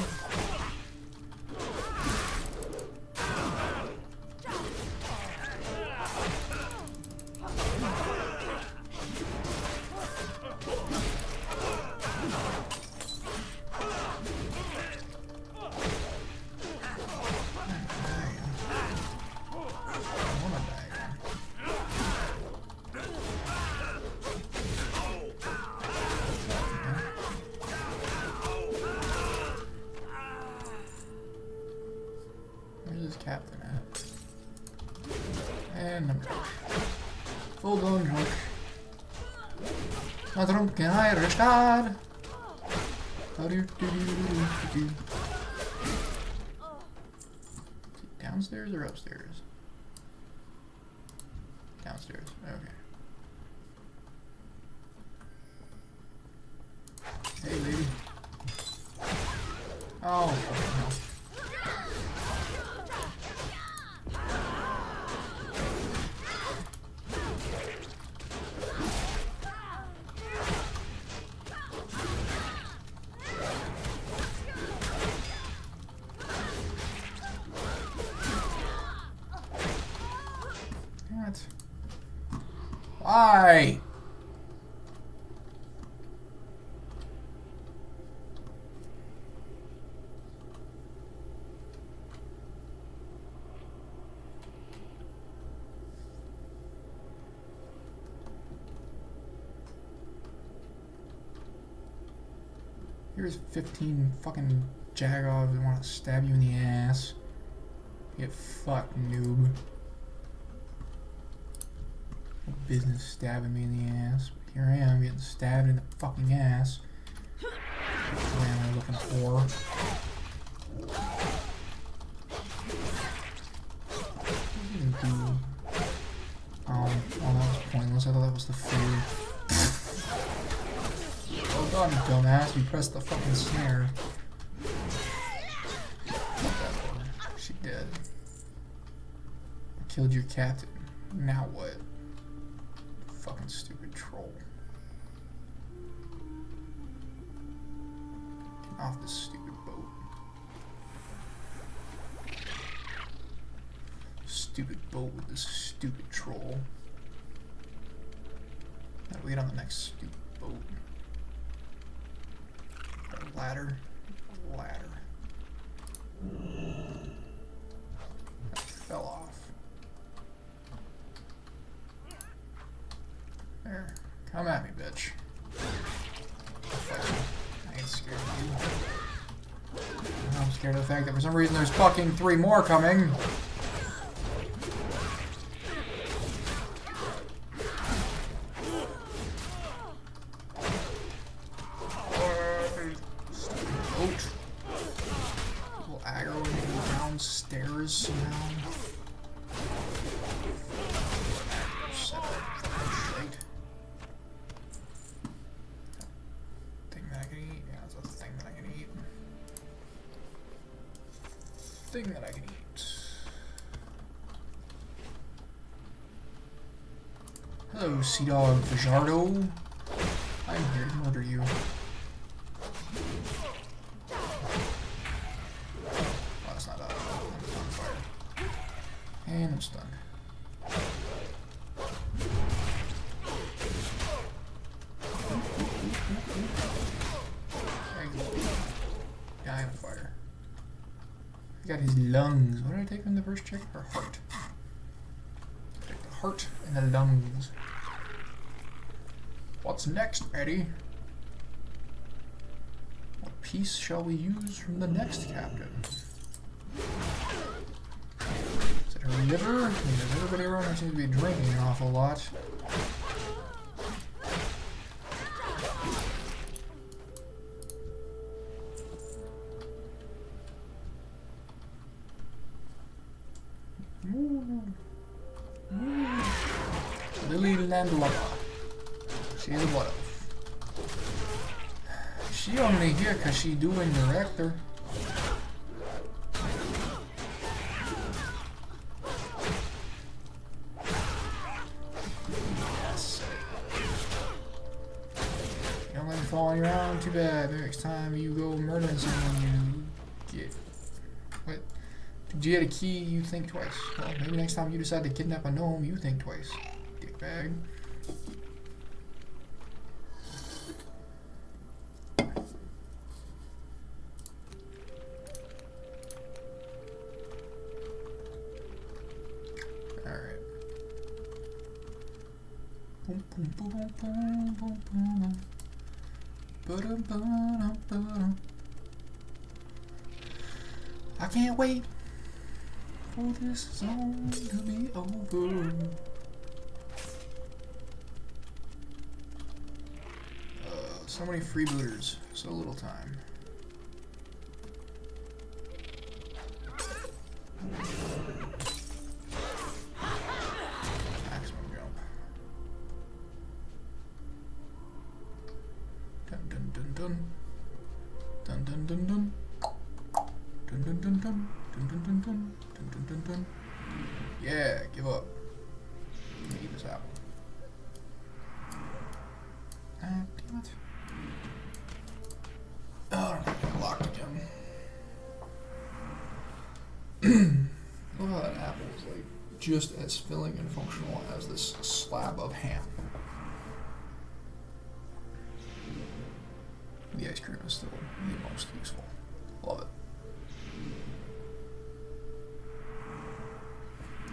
Captain at. And I'm drunk. Full blown drunk. A drunken Irish dad. Downstairs or upstairs? Downstairs. Okay. Hey, lady. Oh, fucking hell. Why? Here's 15 fucking Jagoffs that want to stab you in the ass. Get fucked, noob. No business stabbing me in the ass, but here I am getting stabbed in the fucking ass. What am I looking for? What did I do? Oh, that was pointless. I thought that was the food. Oh god, you dumbass, you pressed the fucking snare. She dead. I killed your captain. Now what? Fucking stupid troll. Get off this stupid boat. Stupid boat with this stupid troll. Gotta wait on the next stupid boat. Got a ladder. Ladder. That fell off. There. Come at me, bitch. I ain't scared of you. I'm scared of the fact that for some reason there's fucking 3 more coming. Little aggro downstairs somehow. Set up shite. Thing that I can eat? Yeah, that's a thing that I can eat. Thing that I can eat. Hello, Sea Dog Fajardo. I'm here to murder you. Oh, that's not bad. I'm on fire. And I'm stunned. There I got his lungs. What did I take from the first check? Or heart? Take the heart and the lungs. What's next, Eddie? What piece shall we use from the next captain? Is it a river? Because everybody around here seems to be drinking an awful lot. Lily Landlover. She's a what? She only here cause she doing director. Yes. You don't let me follow you around. Too bad. Next time you go murdering someone, you get what? Did you get a key? You think twice. Well, maybe next time you decide to kidnap a gnome, you think twice. Dickbag. Alright. Boom, boom, boom, boom, boom, boom. Ba-dum, ba-dum, ba-dum. I can't wait for this song to be over. So many freebooters, so little time. Maximum jump. Dun dun dun dun. Dun dun dun dun. Dun dun dun dun. Dun dun dun dun. Dun dun dun dun. Yeah, give up. Eat this apple. Damn it. Oh, I don't think I locked again. Look how that apple is like just as filling and functional as this slab of ham. The ice cream is still the most useful. Love it.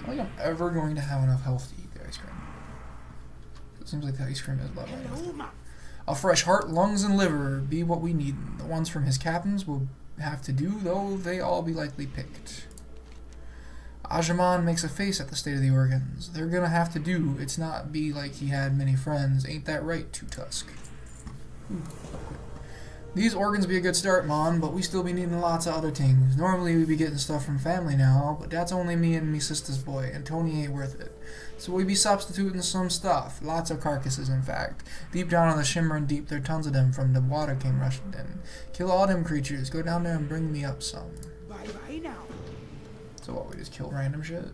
I don't think I'm ever going to have enough health to eat the ice cream. It seems like the ice cream is leveling with it. A fresh heart, lungs, and liver be what we need. The ones from his captains will have to do, though they all be likely picked. Ajaman makes a face at the state of the organs. They're gonna have to do. It's not be like he had many friends. Ain't that right, Two Tusk? These organs be a good start, Mon, but we still be needing lots of other things. Normally we be getting stuff from family now, but that's only me and me sister's boy, and Tony ain't worth it. So we be substituting some stuff. Lots of carcasses, in fact. Deep down in the shimmering deep, there tons of them from the water came rushing in. Kill all them creatures. Go down there and bring me up some. Bye-bye now. So what, we just kill random shit?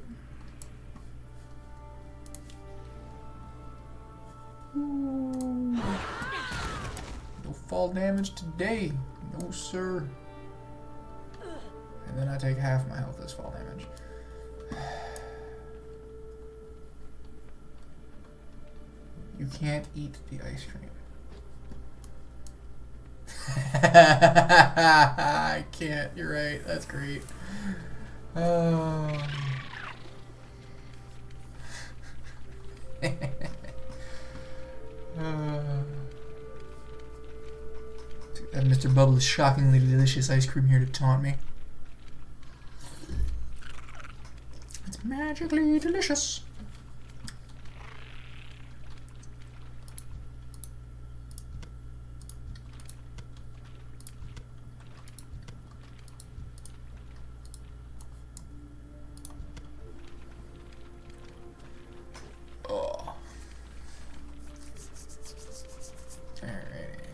Ooh. No fall damage today. No, sir. And then I take half my health as fall damage. You can't eat the ice cream. I can't. You're right. That's great. Mr. Bubble's shockingly delicious ice cream here to taunt me. It's magically delicious. Oh. Alrighty.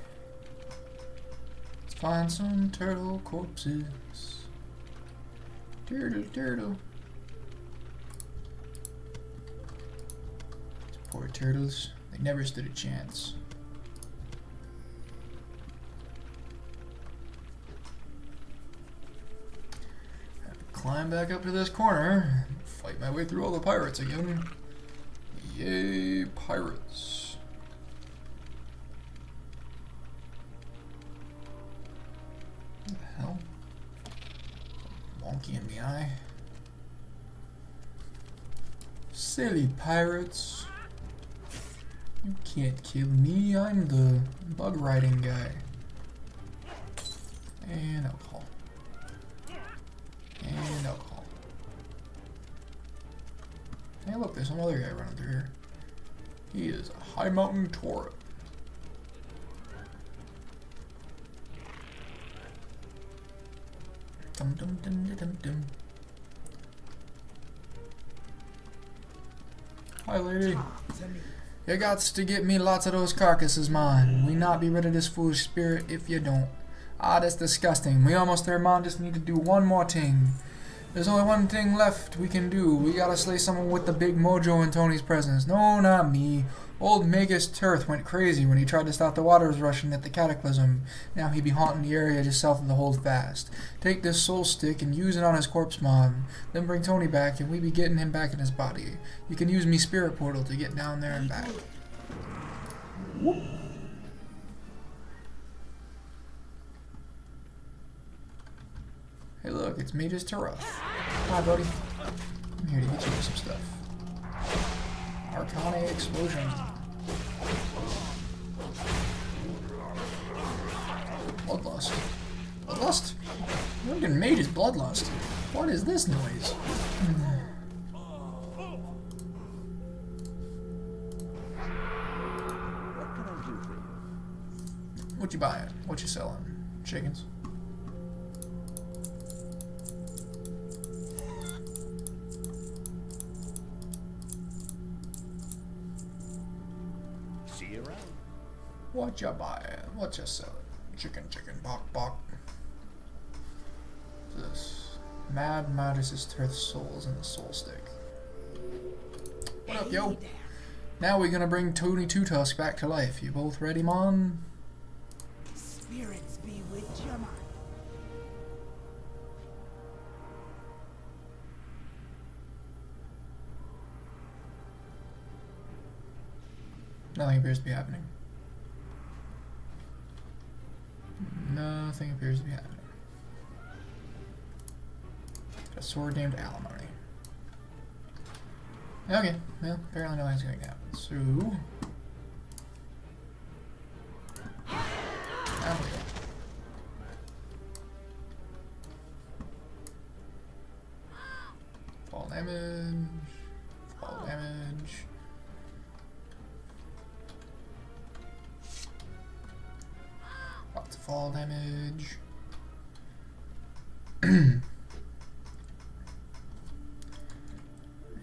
Let's find some turtle corpses. Turtle, turtle. These poor turtles. They never stood a chance. Have to climb back up to this corner and fight my way through all the pirates again. Yay, pirates. What the hell? monkey in the eye. Silly pirates. You can't kill me, I'm the bug riding guy. And alcohol. And alcohol. Hey look, there's some other guy running through here. He is a high mountain Torah. Dum dum dum dum dum dum. Hi lady. You gots to get me lots of those carcasses, man. We not be rid of this foolish spirit if you don't. Ah, that's disgusting. We almost there, man. Just need to do one more thing. There's only one thing left we can do. We gotta slay someone with the big mojo in Tony's presence. No, not me. Old Magus Tirth went crazy when he tried to stop the waters rushing at the Cataclysm. Now he be haunting the area just south of the Holdfast. Take this soul stick and use it on his corpse, Mom. Then bring Tony back and we be getting him back in his body. You can use me spirit portal to get down there and back. Whoop. Hey look, it's Magus Tirth. Hi buddy. I'm here to get you some stuff. Arcana explosion. Bloodlust. Bloodlust? Look at Mage's bloodlust. What is this noise? What can I do for you? What you buying? What you selling? Chickens? See you around. What you buying? What you selling? Chicken, bok, bok. What's this? Mad Magus Tirth's souls in the soul stick. What up, yo? Now we're gonna bring Tony Two Tusk back to life. You both ready, Mon? Spirits be with you, man. Nothing appears to be happening. Nothing appears to be happening. Got a sword named Alimony. Okay, well, apparently nothing's going to happen. So... There we go. Fall damage. Fall damage. Lots of fall damage.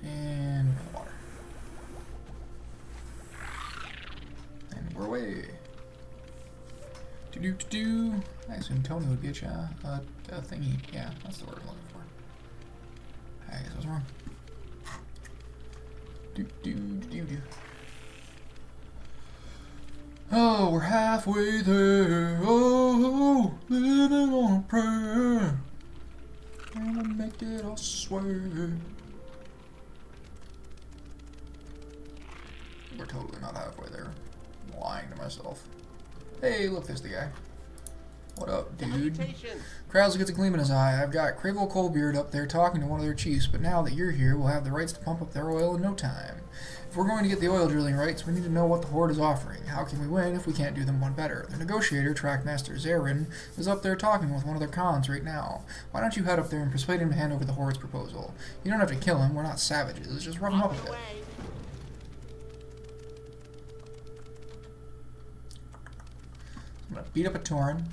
And water. And we're away. Do. I assume Tony would get you a thingy. Yeah, that's the word I'm looking for. I guess I was wrong. Do. Oh, we're halfway there. Oh, living on a prayer. Gonna make it, I swear. We're totally not halfway there. I'm lying to myself. Hey, look, there's the guy. What up, dude? Krause gets a gleam in his eye. I've got Cravel Coldbeard up there talking to one of their chiefs, but now that you're here, we'll have the rights to pump up their oil in no time. If we're going to get the oil drilling rights, we need to know what the Horde is offering. How can we win if we can't do them one better? The negotiator, Trackmaster Zarin, is up there talking with one of their cons right now. Why don't you head up there and persuade him to hand over the Horde's proposal? You don't have to kill him, we're not savages, just rub him up a bit. I'm gonna beat up a Tauren,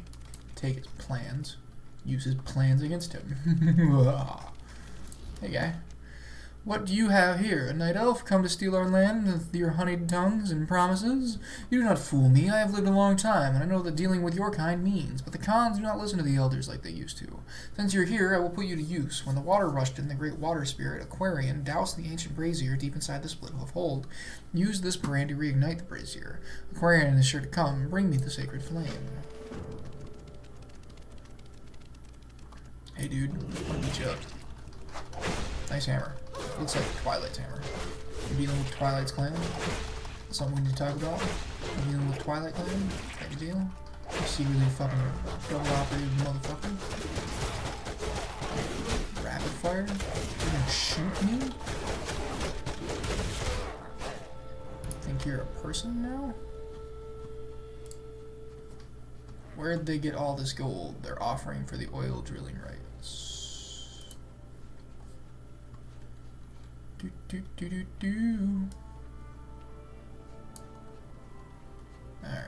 take his plans, use his plans against him. Hey guy. What do you have here? A night elf come to steal our land with your honeyed tongues and promises? You do not fool me. I have lived a long time, and I know what dealing with your kind means. But the Khans do not listen to the elders like they used to. Since you're here, I will put you to use. When the water rushed in, the great water spirit, Aquarian, doused the ancient brazier deep inside the split hoof hold. Use this brand to reignite the brazier. Aquarian is sure to come and bring me the sacred flame. Hey dude, I want to beat you up. Nice hammer. Looks like Twilight's hammer. You're dealing with Twilight's clan? Something we need to talk about? You're dealing with Twilight clan? That your deal? You secretly fucking double operated motherfucker. fire? You're gonna shoot me? Think you're a person now? Where'd they get all this gold they're offering for the oil drilling rights? Do do do do do. Alright.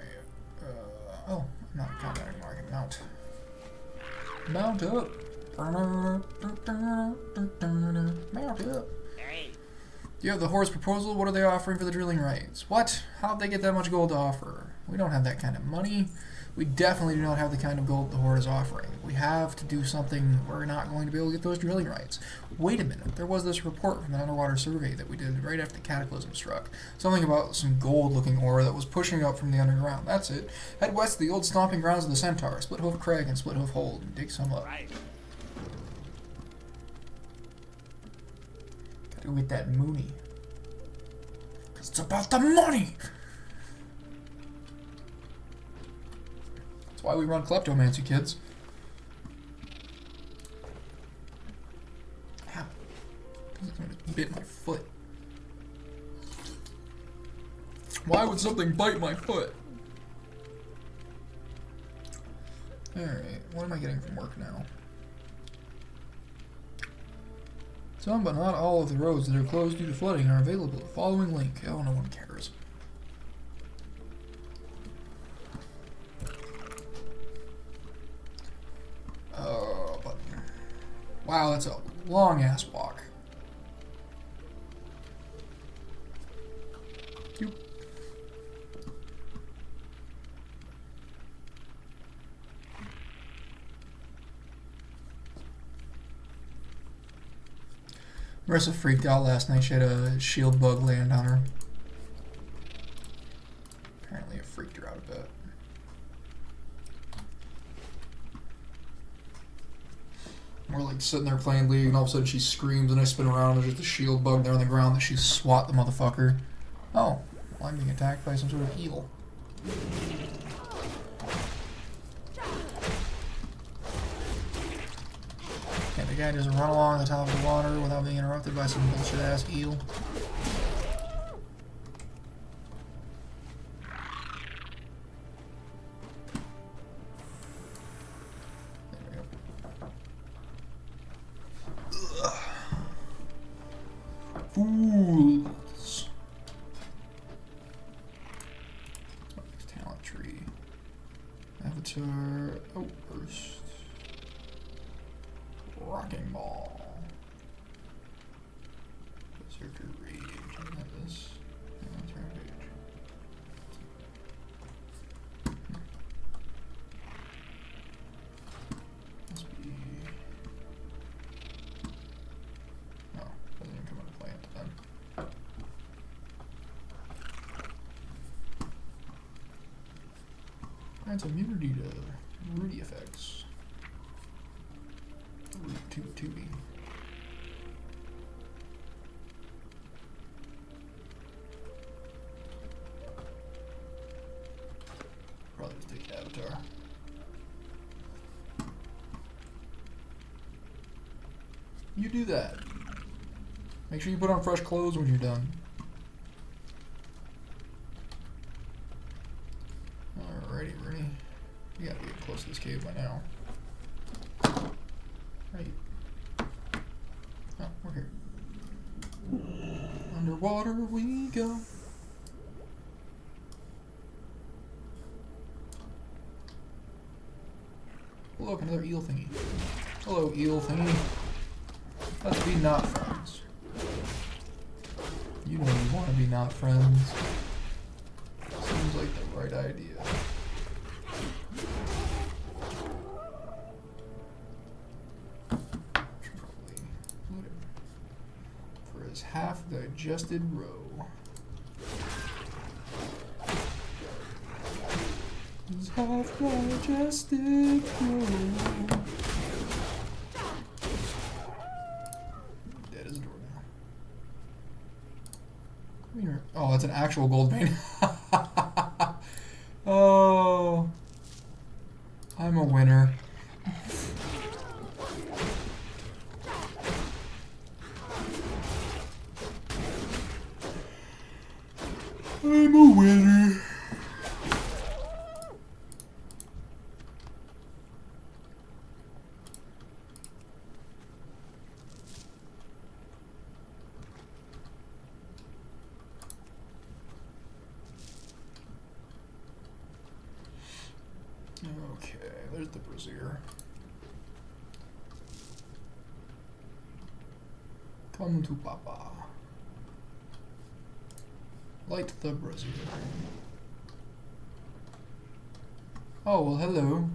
Oh, I'm not in combat anymore. I can mount. Mount up. Mount up. Hey, You have the horse proposal. What are they offering for the drilling rights? What? How'd they get that much gold to offer? We don't have that kind of money. We definitely do not have the kind of gold the horde is offering. We have to do something. We're not going to be able to get those drilling rights. Wait a minute. There was this report from an underwater survey that we did right after the cataclysm struck. Something about some gold-looking ore that was pushing up from the underground. That's it. Head west to the old stomping grounds of the Centaur, Split Hoof Crag and Split Hoof Hold, and dig some up. Right. Gotta go get that Mooney. 'Cause it's about the money! That's why we run Kleptomancy, kids. Ow. Something bit my foot. Why would something bite my foot? Alright, what am I getting from work now? Some, but not all, of the roads that are closed due to flooding are available. Following link. Oh, no one cares. Button. Wow, that's a long-ass walk. Doop. Marissa freaked out last night. She had a shield bug land on her. Apparently it freaked her out a bit. We're like sitting there playing League and all of a sudden she screams and I spin around and there's just a shield bug there on the ground that she swat the motherfucker. Oh, well, I'm being attacked by some sort of eel. Can't the guy just run along the top of the water without being interrupted by some bullshit ass eel? There we go. Fools. Talent tree. Avatar. Oh, burst. Rocking ball. Berserker rage. Isn't that this? Yeah, that's rampage. Must be. No, doesn't even come into play until then. Grants immunity to Rudy effects. Tubing. Probably just take Avatar. You do that. Make sure you put on fresh clothes when you're done. Alrighty, ready. You gotta be close to this cave by now. Right. Oh, we're here. Underwater we go. Look, another eel thingy. Hello, eel thingy. Let's be not friends. You know you want to be not friends. Seems like the right idea. Half-digested roe. His half-digested roe. Dead as a door now. Come here. Oh, that's an actual gold vein. Oh, I'm a winner. I'm a winner. Okay, there's the brazier. Come to Papa. Light the brazier. Oh, well, hello.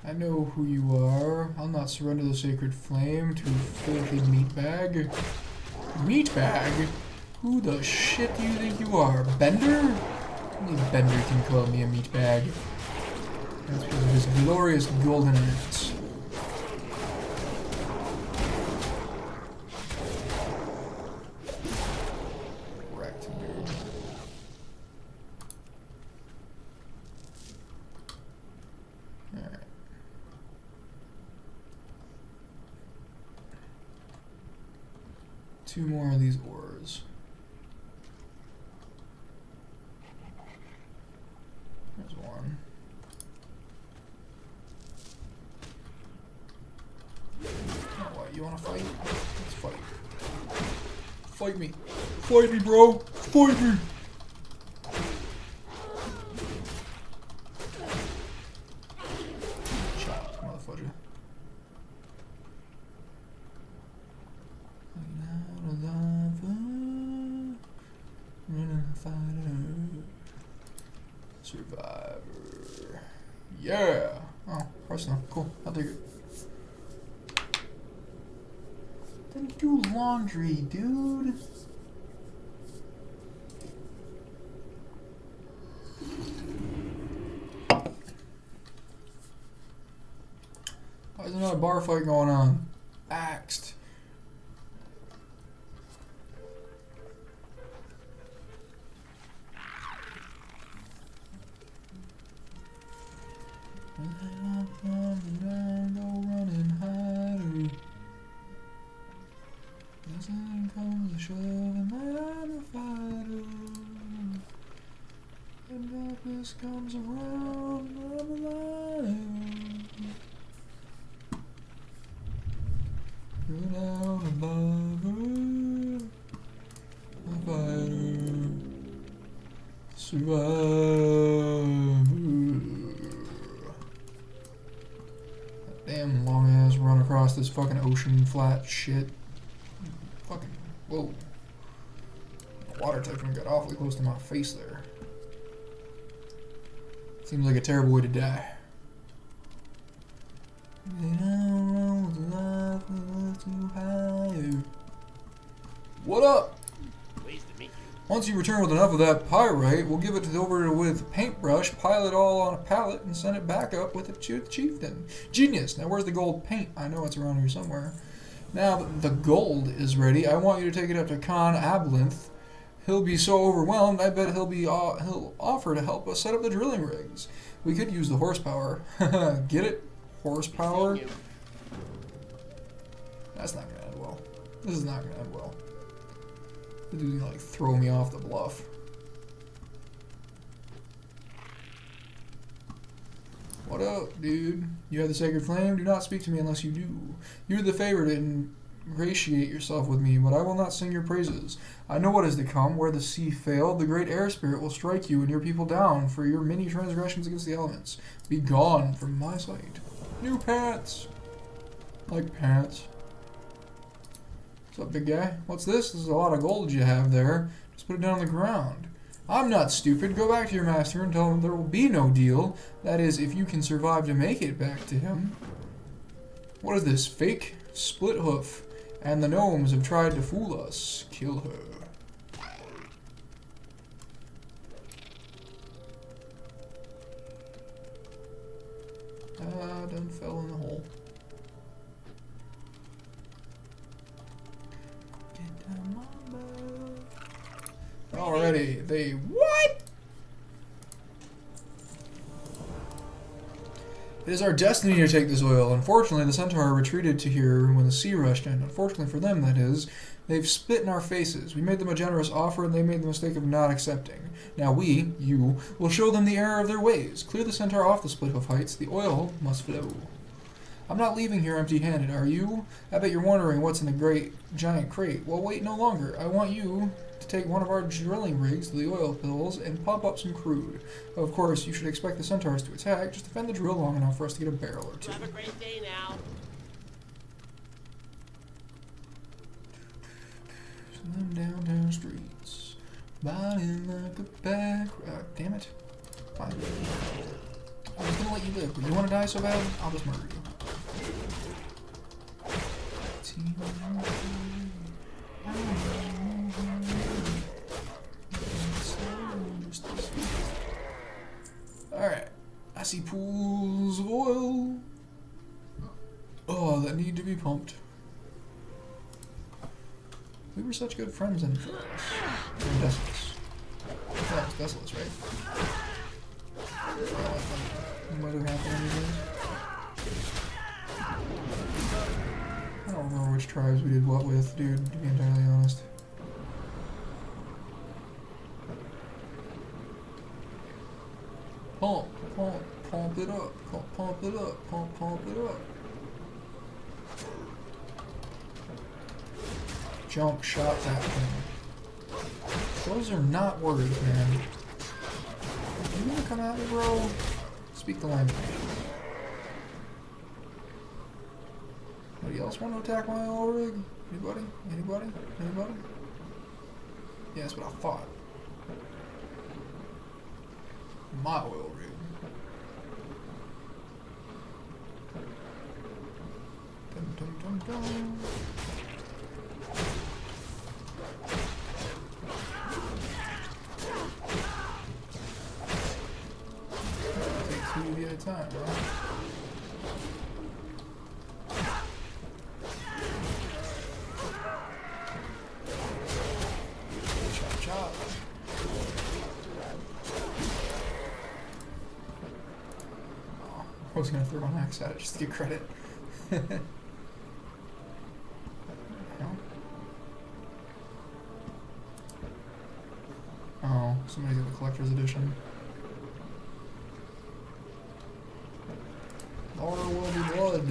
I know who you are. I'll not surrender the sacred flame to filthy meatbag. Meatbag? Who the shit do you think you are? Bender? Only Bender can call me a meatbag. That's because of his glorious golden axe. Wrecked, dude. Alright. Two more of these ores. There's one. Oh, what, you wanna fight? Let's fight. Fight me. Fight me, bro. Fight me. Chop, motherfucker. Survivor. Yeah. Oh, personal. Cool. I'll take it. Then do laundry, dude. Why is there not a bar fight going on? Axed. Comes around, I'm alive. Good out a lover, a fighter, survivor. That damn long ass run across this fucking ocean flat shit. Fucking whoa. The water typhoon got awfully close to my face there. Seems like a terrible way to die. What up? Pleased to meet you. Once you return with enough of that pyrite, we'll give it over with a paintbrush, pile it all on a pallet, and send it back up with it to the chieftain. Genius! Now where's the gold paint? I know it's around here somewhere. Now that the gold is ready, I want you to take it up to Khan Ablinth. He'll be so overwhelmed, I bet he'll offer to help us set up the drilling rigs. We could use the horsepower. Get it? Horsepower? That's not gonna end well. This is not gonna end well. This dude's gonna like throw me off the bluff. What up, dude? You have the sacred flame? Do not speak to me unless you do. You're the favorite and ingratiate yourself with me, but I will not sing your praises. I know what is to come. Where the sea failed, the great air spirit will strike you and your people down for your many transgressions against the elements. Be gone from my sight. New pants. Like pants. What's up, big guy? What's this? This is a lot of gold you have there. Just put it down on the ground. I'm not stupid. Go back to your master and tell him there will be no deal. That is, if you can survive to make it back to him. What is this? Fake? Split hoof. And the gnomes have tried to fool us. Kill her. Done fell in the hole. Get down, mama. Alrighty, they what? It is our destiny to take this oil. Unfortunately, the Centaur retreated to here when the sea rushed in. Unfortunately for them, that is. They've spit in our faces. We made them a generous offer, and they made the mistake of not accepting. Now we, you, will show them the error of their ways. Clear the Centaur off the Splithoof Heights. The oil must flow. I'm not leaving here empty-handed, are you? I bet you're wondering what's in the great, giant crate. Well, wait no longer. I want you to take one of our drilling rigs to the oil pills and pump up some crude. Of course, you should expect the Centaurs to attack. Just defend the drill long enough for us to get a barrel or two. Have a great day now. Slim downtown streets, buying like a back. Damn it. Fine. I was gonna let you live, but you want to die so bad? I'll just murder you. Alright. I see pools of oil. Oh, that need to be pumped. We were such good friends in Desolace. That was Desolace, right? What had happened anyways? I don't remember which tribes we did what with, dude, to be entirely honest. Pump it up, pump it up, pump it up. Jump shot that thing. Those are not words, man. You gonna come at me, bro? Speak the language. Anybody else want to attack my oil rig? Anybody? Anybody? Anybody? Yeah, that's what I thought. My oil rig. Dun dun dun dun. Take 2 at a time, right? Chop chop. Oh, I was gonna throw an axe at it just to get credit. Oh, somebody's got the collector's edition. Lord will be blood.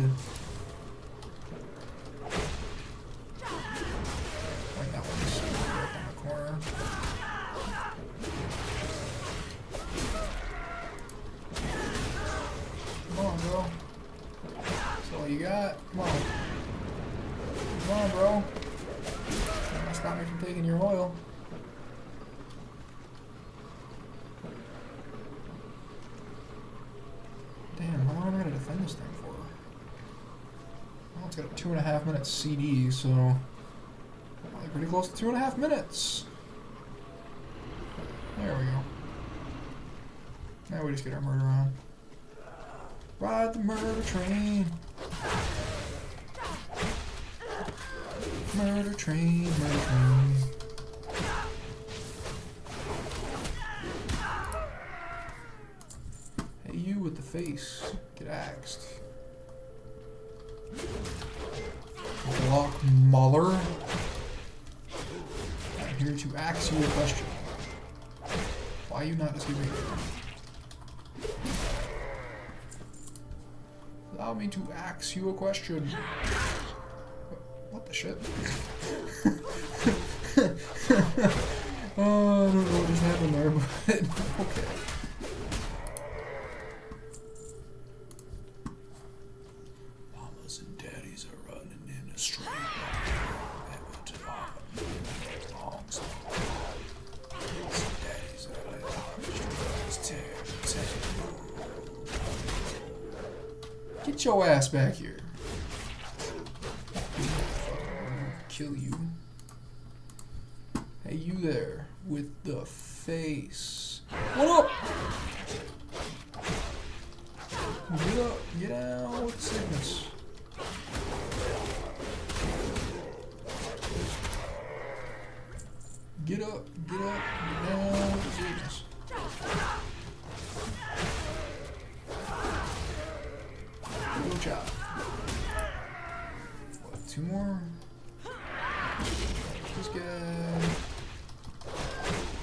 Like that one's right on the corner. Come on, bro. That's all you got? Come on. Come on, bro. You're gonna stop me from taking your oil. Damn, how long am I gonna defend this thing for? Well, it's got a 2.5 minute CD, so probably pretty close to 2.5 minutes. There we go. Now we just get our murder on. Ride the murder train. Murder train, murder train. Hey, you with the face, get axed. Block Muller. I'm here to ask you a question. Why are you not escaping? Allow me to ask you a question. What the shit? Oh, I don't know what just happened there, but okay. Mamas and daddies are running in a straight line. Long song. Daddies are like get your ass back here. Kill you. Hey, you there with the face. What up? Get up, get out with sickness. Get up, get down with sickness. Good job. What, 2 more? This guy.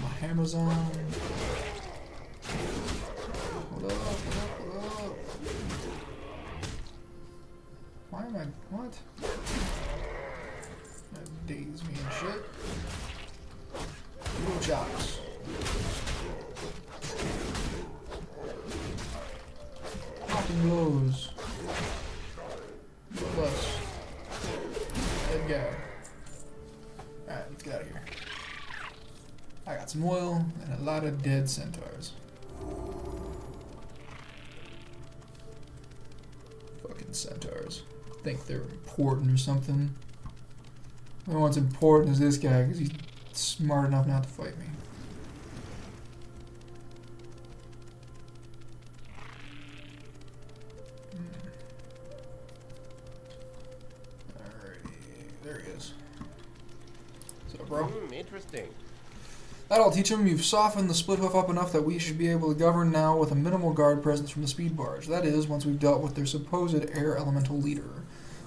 My hammer's on. What up, what up, what up? Why am I, what? That daze me and shit. Little chops. Popping blows. Plus. Dead guy. Alright, let's get out of here. I got some oil and a lot of dead centaurs. Fucking centaurs. Think they're important or something. No one's important as this guy because he's smart enough not to fight me. Alrighty, there he is. So, bro. Interesting. That'll teach him you've softened the split hoof up enough that we should be able to govern now with a minimal guard presence from the speed barge. That is, once we've dealt with their supposed air elemental leader.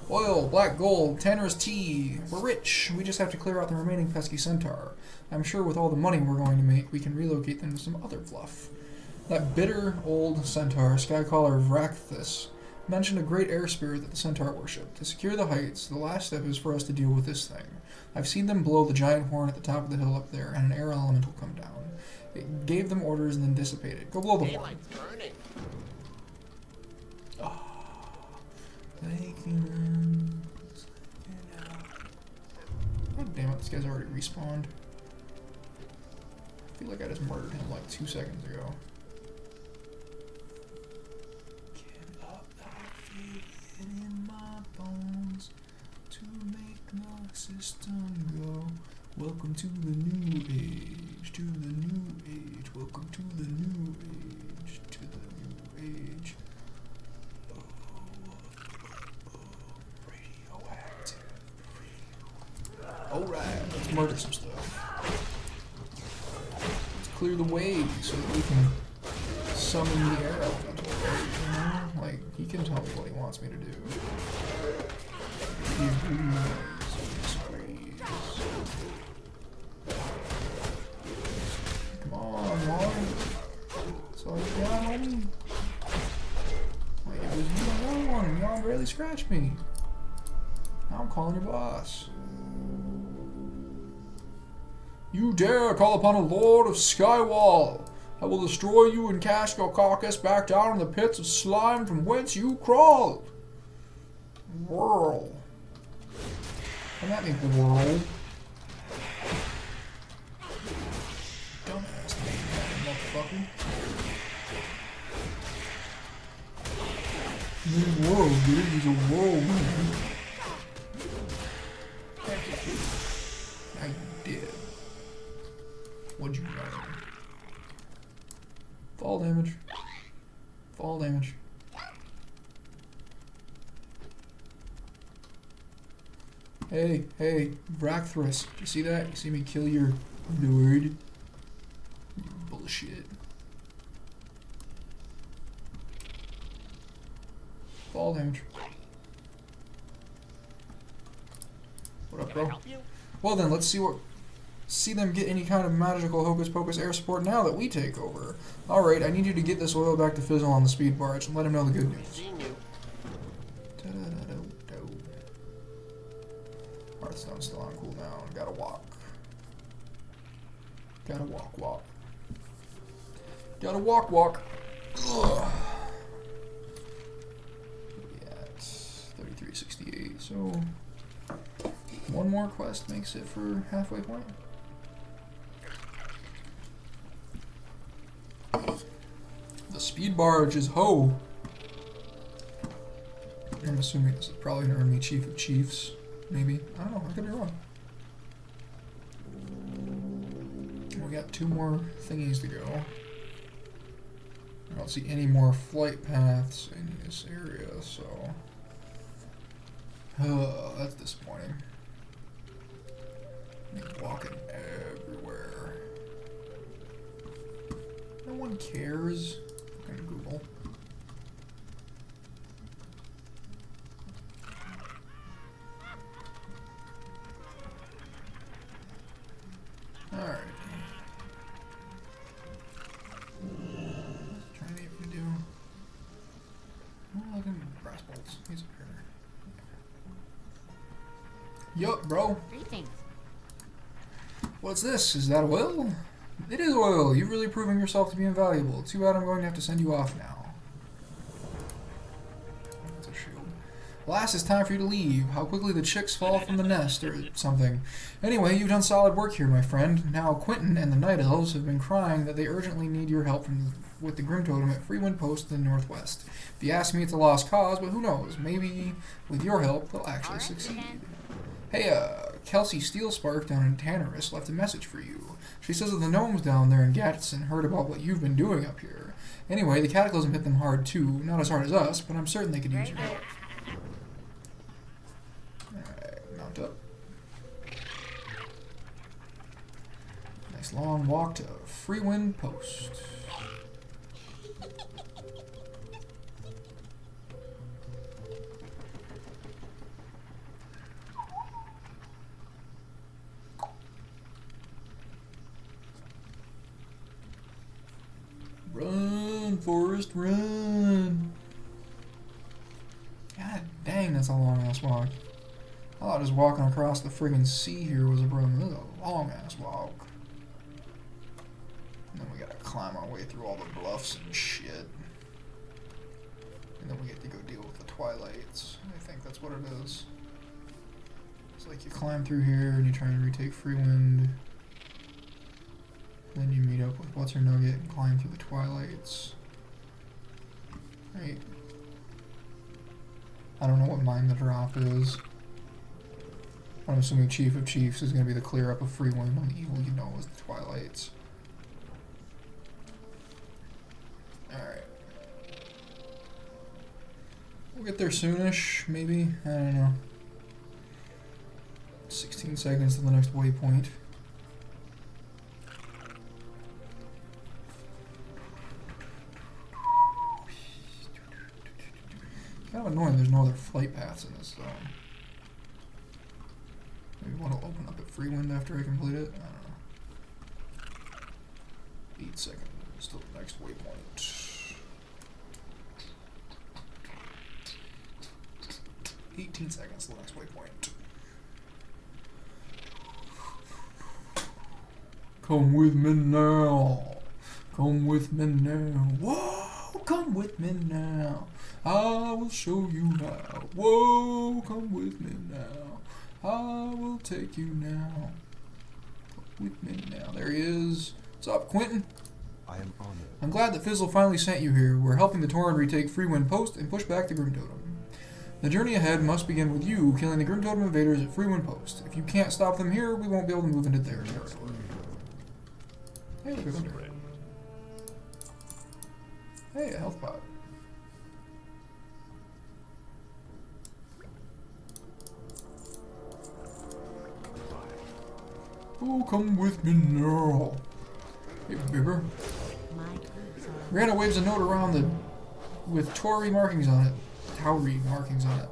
Oil, black gold, Tanner's tea. We're rich. We just have to clear out the remaining pesky centaur. I'm sure with all the money we're going to make, we can relocate them to some other fluff. That bitter old centaur, Skycaller Vrakthus, mentioned a great air spirit that the centaur worshipped. To secure the heights, the last step is for us to deal with this thing. I've seen them blow the giant horn at the top of the hill up there, and an air elemental come down. It gave them orders and then dissipated. Go blow the horn. Daylight's burning. God damn it, this guy's already respawned. I feel like I just murdered him like 2 seconds ago. Get up, I feel it in my bones to make the system go. Welcome to the new age, to the new age. Welcome to the new age, to the new age. Alright, let's murder some stuff. Let's clear the way so that we can summon the air elemental. You know? Like, he can tell me what he wants me to do. He agrees. Come on, Mark. That's all you got on me. Like, it was you and no one, and y'all barely scratched me. Now I'm calling your boss. You dare call upon a Lord of Skywall. I will destroy you and cast your carcass back down in the pits of slime from whence you crawled. Whirl. And that means whirl. Dumbass name, motherfucker. He's a whirl, dude. He's a whirlwind. I did. What'd you learn? Fall damage. Fall damage. Hey, hey, Vrakthus. You see that? You see me kill your nerd? Bullshit. Fall damage. What up, Can I bro? help you? Well then, let's see them get any kind of magical hocus pocus air support now that we take over. Alright, I need you to get this oil back to Fizzle on the speed barge and let him know the good news. Seen you. Hearthstone's still on cooldown. Gotta walk. Gotta walk. Gotta walk. Ugh. Yeah, it's 3368, so one more quest makes it for halfway point. The speed barge is ho. I'm assuming this is probably gonna earn me Chief of Chiefs. Maybe. I don't know. I could be wrong. We got 2 more thingies to go. I don't see any more flight paths in this area, so... that's disappointing. I'm walking everywhere. No one cares. Fucking Google. Yup, bro. Greetings. What's this? Is that oil? It is oil. You've really proven yourself to be invaluable. Too bad I'm going to have to send you off now. That's a shield. Alas, it's time for you to leave. How quickly the chicks fall from the nest, or something. Anyway, you've done solid work here, my friend. Now Quentin and the Night Elves have been crying that they urgently need your help with the Grim Totem at Freewind Post in the northwest. If you ask me, it's a lost cause, but who knows? Maybe with your help, they'll actually Alright, succeed. then. Hey, Kelsey Steelspark down in Tannerus left a message for you. She says that the gnomes down there in Gadsden heard about what you've been doing up here. Anyway, the cataclysm hit them hard too. Not as hard as us, but I'm certain they could use your help. Alright, mount up. Nice long walk to Freewind Post. Run, Forrest, run! God dang, that's a long ass walk. I thought just walking across the friggin' sea here was a problem. This is a long ass walk. And then we gotta climb our way through all the bluffs and shit. And then we get to go deal with the Twilights. I think that's what it is. It's like you climb through here and you try and retake Freewind. Then you meet up with What's Her Nugget and climb through the Twilights. Right. I don't know what mine the drop is. I'm assuming Chief of Chiefs is going to be the clear up of Freewind on the evil you know as the Twilights. Alright. We'll get there soonish, maybe. I don't know. 16 seconds to the next waypoint. Kind of annoying there's no other flight paths in this zone. Maybe one will open up at Freewind after I complete it? I don't know. 8 seconds till the next waypoint. 18 seconds till the next waypoint. Come with me now. Come with me now. Whoa, come with me now. I will show you how. Whoa, come with me now. I will take you now. Come with me now. There he is. What's up, Quentin? I am honored. I'm glad that Fizzle finally sent you here. We're helping the Tauren retake Freewind Post and push back the Grim Totem. The journey ahead must begin with you killing the Grim Totem invaders at Freewind Post. If you can't stop them here, we won't be able to move into their territory. Hey, look at Thunder. Hey, a health pot. Oh, come with me now. Hey, Bibber. Rihanna waves a note around with Tory markings on it. Towery markings on it.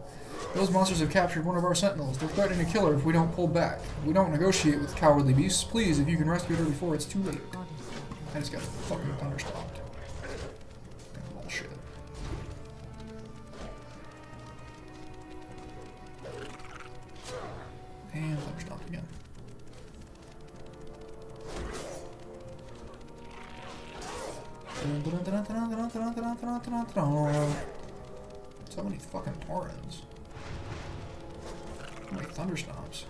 Those monsters have captured one of our sentinels. They're threatening to kill her if we don't pull back. We don't negotiate with cowardly beasts. Please, if you can rescue her before it's too late. I just got fucking thunderstomped. Bullshit. And thunderstomped again. So many fucking Taurens. So many thunderstomps.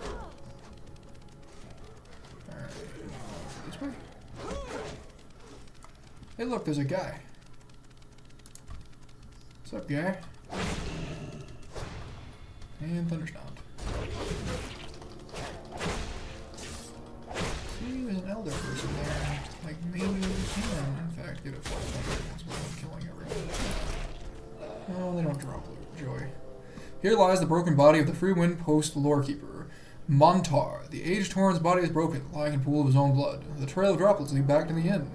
Alright. This way? Hey look, there's a guy. What's up, guy? And thunderstomped. See, there's an elder person there. Like, maybe we can, in fact, get a full thunder without killing everyone. Oh, they don't drop joy. Here lies the broken body of the Freewind Post lorekeeper, Montar. The aged Tauren's body is broken, lying in a pool of his own blood. The trail of droplets lead back to the inn.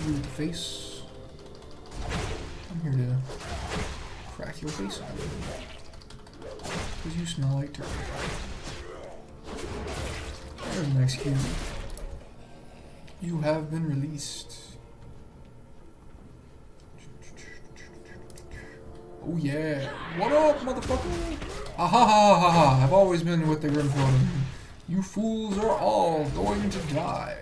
You with the face. I'm here to crack your face open. Because you smell like turkey. There's an nice cue. You have been released. Oh yeah. What up, motherfucker? Ah ha ha ha ha. I've always been with the Grim Totem. You fools are all going to die.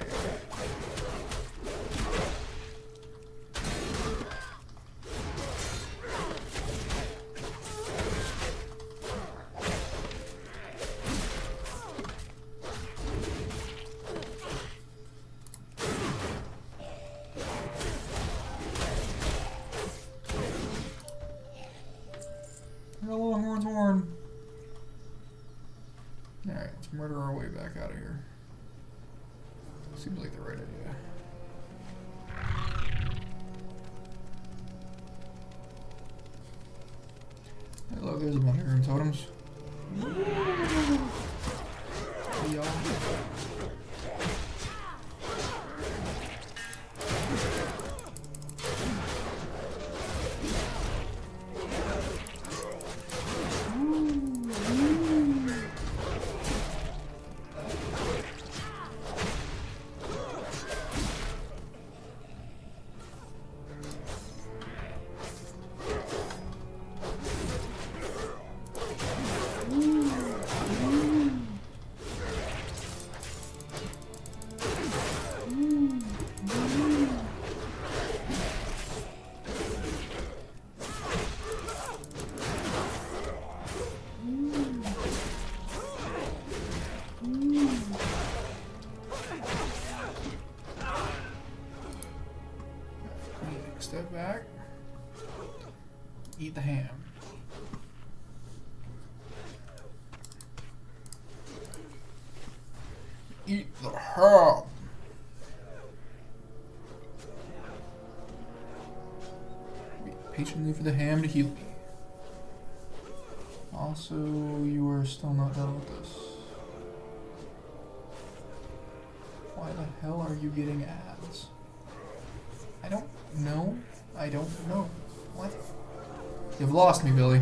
Hello, Longhorn's horn. Alright, let's murder our way back out of here. Seems like the right idea. Hey, look, there's a bunch of Grim Totems. Hey, y'all. Step back. Eat the ham. Eat the ham. Wait patiently for the ham to heal me. Also, you are still not done with this. Why the hell are you getting ads? I don't know. I don't know. What? You've lost me, Billy.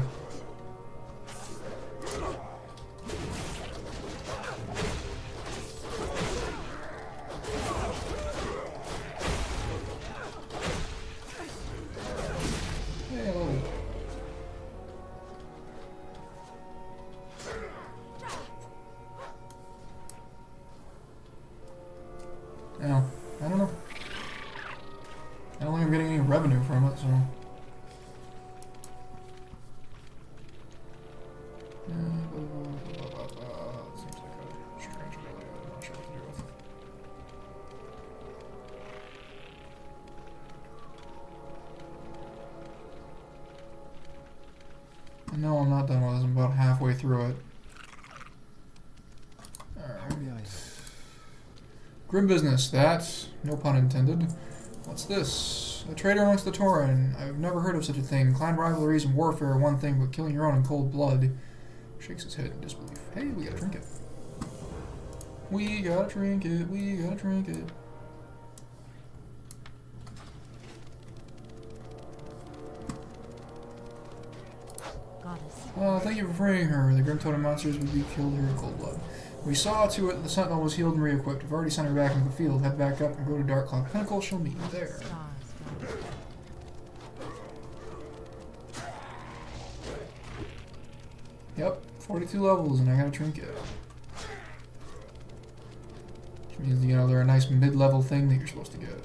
Hey, hello. No, I don't know. I don't think I'm getting any revenue from it, so. Seems like a strange ability I'm not sure what to do with. And no, I'm not done with this. I'm about halfway through it. Alright. Grim business, that, no pun intended. What's this? A traitor amongst the Tauren. I've never heard of such a thing. Clan rivalries and warfare are one thing, but killing your own in cold blood. Shakes his head in disbelief. Hey, we got a trinket. We got a trinket. We got a trinket. Thank you for freeing her. The Grim Totem monsters would be killed here in cold blood. We saw to it the Sentinel was healed and re-equipped. We've already sent her back into the field. Head back up and go to Darkcloud Pinnacle. She'll meet you there. Yep, 42 levels and I got a trinket. Which means, you know, they're a nice mid-level thing that you're supposed to get.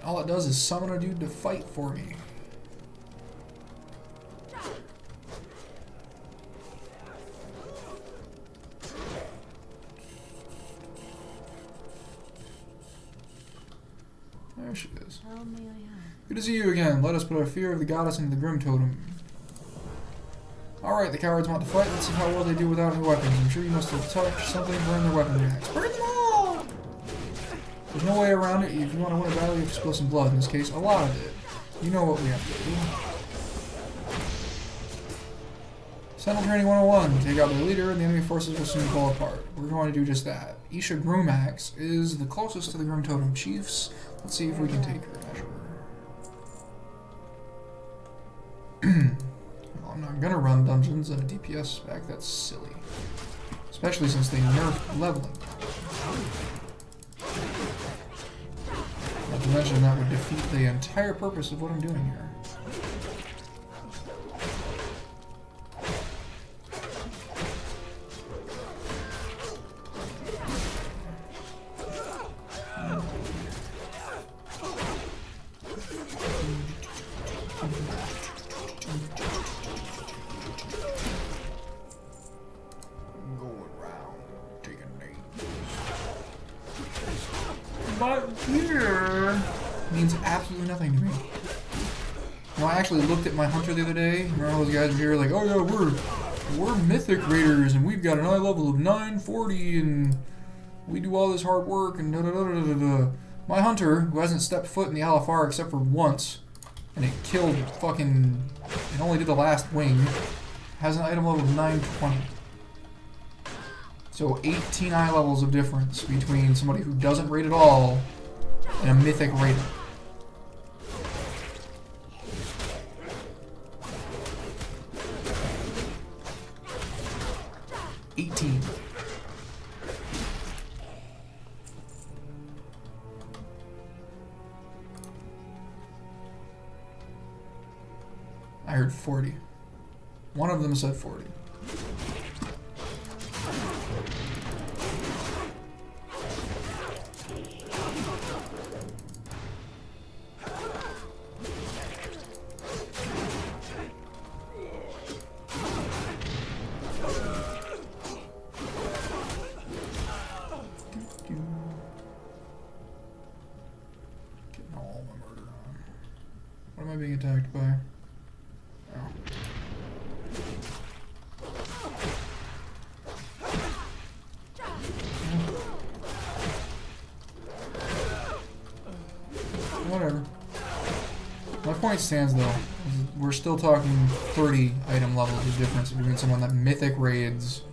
All it does is summon a dude to fight for me. There she is. Good to see you again. Let us put our fear of the goddess into the Grim Totem. Alright, the cowards want to fight. Let's see how well they do without any weapons. I'm sure you must have touched something to burn their weapon racks. Burn them all! There's no way around it. If you want to win a battle, you have to spill some blood. In this case, a lot of it. You know what we have to do. Sentinel Training 101. Take out their leader, and the enemy forces will soon fall apart. We're going to do just that. Isha Grumax is the closest to the Grim Totem chiefs. Let's see if we can take her measure. Well, I'm not gonna run dungeons at a DPS spec. That's silly. Especially since they nerfed leveling. to mention that would defeat the entire purpose of what I'm doing here. Going round, taking names. But here means absolutely nothing to me. Now, I actually looked at my hunter the other day. Remember all those guys were here like, oh yeah, we're mythic raiders and we've got an eye level of 940 and we do all this hard work and da da da da da da. My hunter, who hasn't stepped foot in the Alifar except for once, and it killed fucking, it only did the last wing, has an item level of 920. So 18 eye levels of difference between somebody who doesn't raid at all and a mythic raider. I heard 40. One of them said 40. Getting all my murder on. What am I being attacked by? Oh. Whatever. My point stands though. We're still talking 30 item levels of difference between someone that mythic raids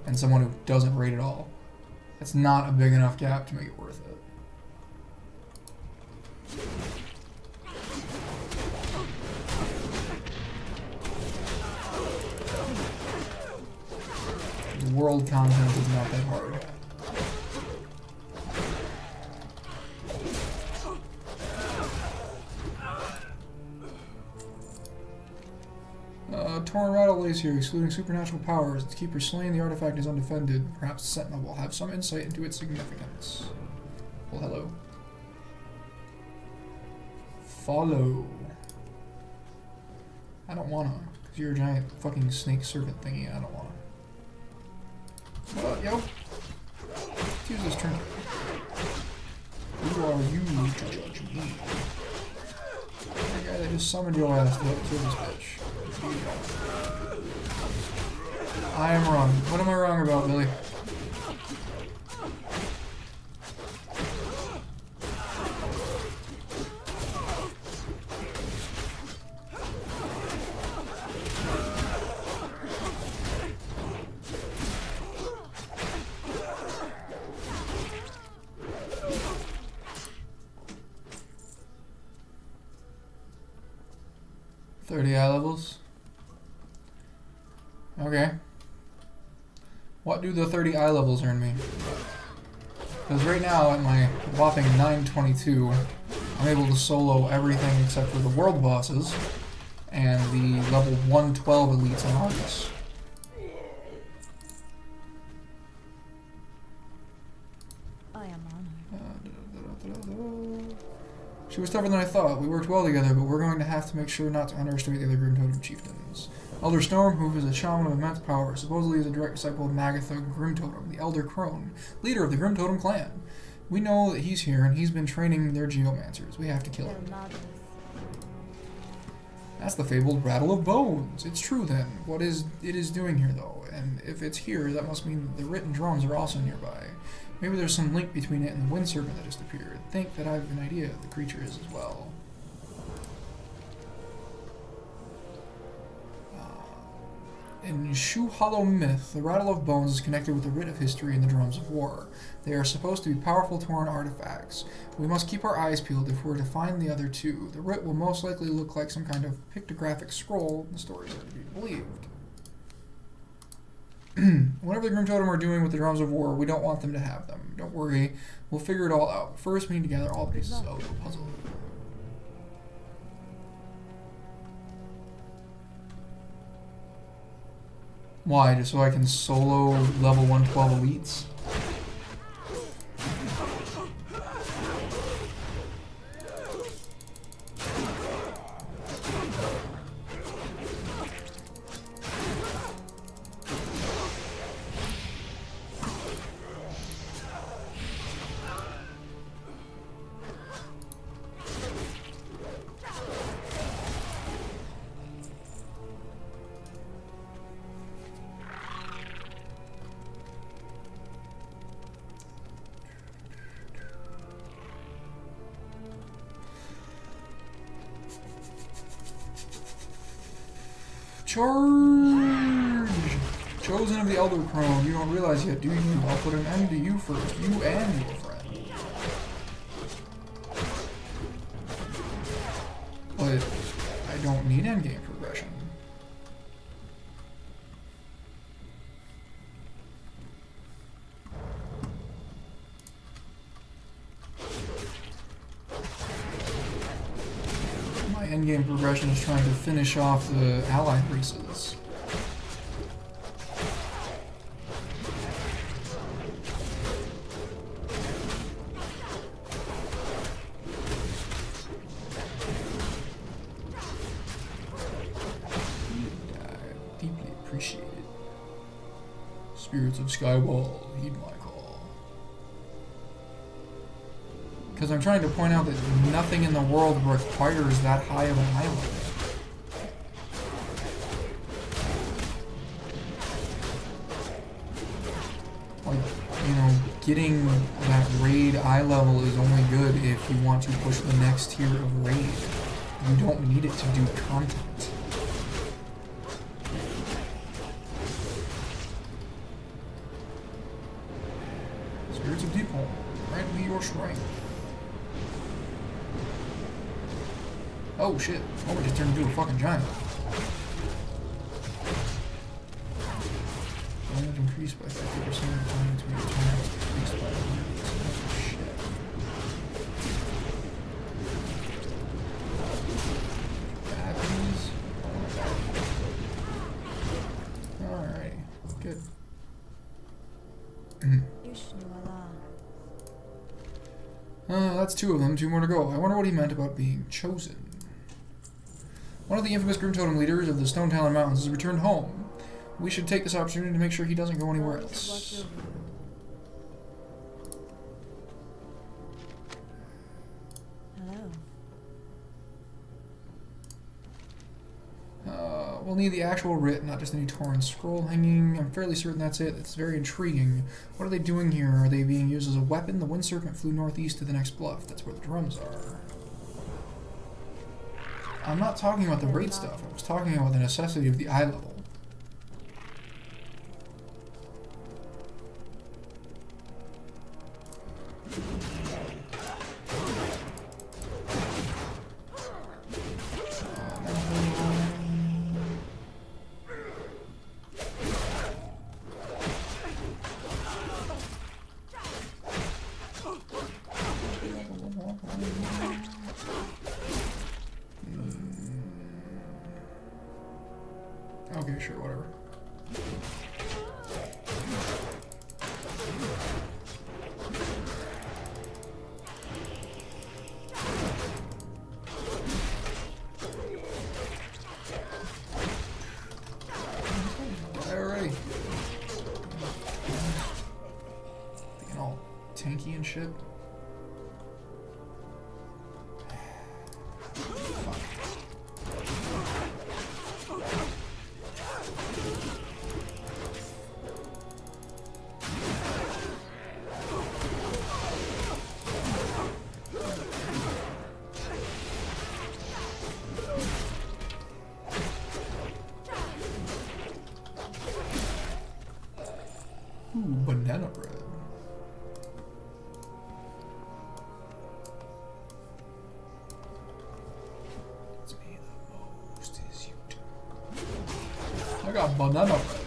and someone who doesn't raid at all. That's not a big enough gap to make it worth it. The world content is not that hard. Torn Rattle lays here, excluding supernatural powers. Its keeper slain, the artifact is undefended. Perhaps the Sentinel will have some insight into its significance. Well, hello. Follow. I don't wanna, because you're a giant fucking snake serpent thingy. I don't wanna. What up, yo? Let's use this trinket. Who are you to judge me? The guy that just summoned your ass to kill this bitch. I am wrong. What am I wrong about, Billy? Eye levels. Okay. What do the 30 eye levels earn me? Because right now at my whopping 922, I'm able to solo everything except for the world bosses and the level 112 elites on Argus. I am honored. She was tougher than I thought. We worked well together, but we're going to have to make sure not to underestimate the other Grim Totem chieftains. Elder Storm, who is a shaman of immense power, supposedly is a direct disciple of Magatha Grim Totem, the Elder Crone, leader of the Grim Totem clan. We know that he's here, and he's been training their geomancers. We have to kill him. That's the fabled Rattle of Bones. It's true then. What is it is doing here, though? And if it's here, that must mean the written drums are also nearby. Maybe there's some link between it and the wind serpent that just appeared. Think that I have an idea the creature is as well. In Shu Hollow myth, the Rattle of Bones is connected with the Writ of History and the Drums of War. They are supposed to be powerful Tauren artifacts. We must keep our eyes peeled if we're to find the other two. The Writ will most likely look like some kind of pictographic scroll. The stories are to be believed. Whatever the Grim Totem are doing with the Drums of War, we don't want them to have them. Don't worry, we'll figure it all out. First, we need to gather all the pieces of the puzzle. Why? Just so I can solo level 112 elites? Charge! Chosen of the Elder Crone. You don't realize yet, do you? I'll put an end to you first. You and your friend. But I don't need endgame progression. My endgame progression is trying to finish off the allied races. I deeply appreciate it. Spirits of Skywall, heed my call. Because I'm trying to point out that nothing in the world requires that high of an island. Like, you know, getting that raid eye level is only good if you want to push the next tier of raid. You don't need it to do content. Spirits of Deepholm, grant me your strength. Oh shit, oh, we just turned into a fucking giant. Damage increased by 50%, time to attack increased by 100%. Oh shit. Batteries. Alrighty, good. That's two of them, two more to go. I wonder what he meant about being chosen. One of the infamous Grim Totem leaders of the Stone Talon Mountains has returned home. We should take this opportunity to make sure he doesn't go anywhere else. We'll need the actual writ, not just any torn scroll hanging. I'm fairly certain that's it. It's very intriguing. What are they doing here? Are they being used as a weapon? The Wind Serpent flew northeast to the next bluff. That's where the drums are. I'm not talking about the raid stuff. I was talking about the necessity of the eye level. Okay, sure, whatever. Alrighty. Being all tanky and shit. Ooh, banana bread. Let's be the most as you do. I got banana bread.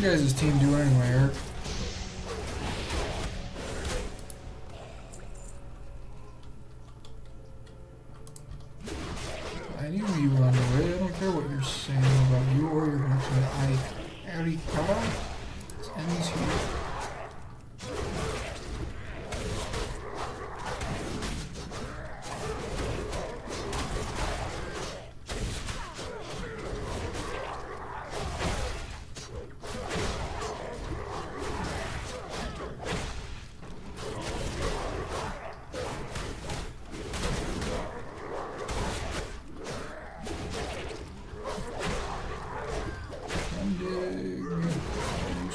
How's your guys' team doing anyway, Eric? I knew you were on your way. I don't care what you're saying about you or your connection to Arikara. It's enemies here.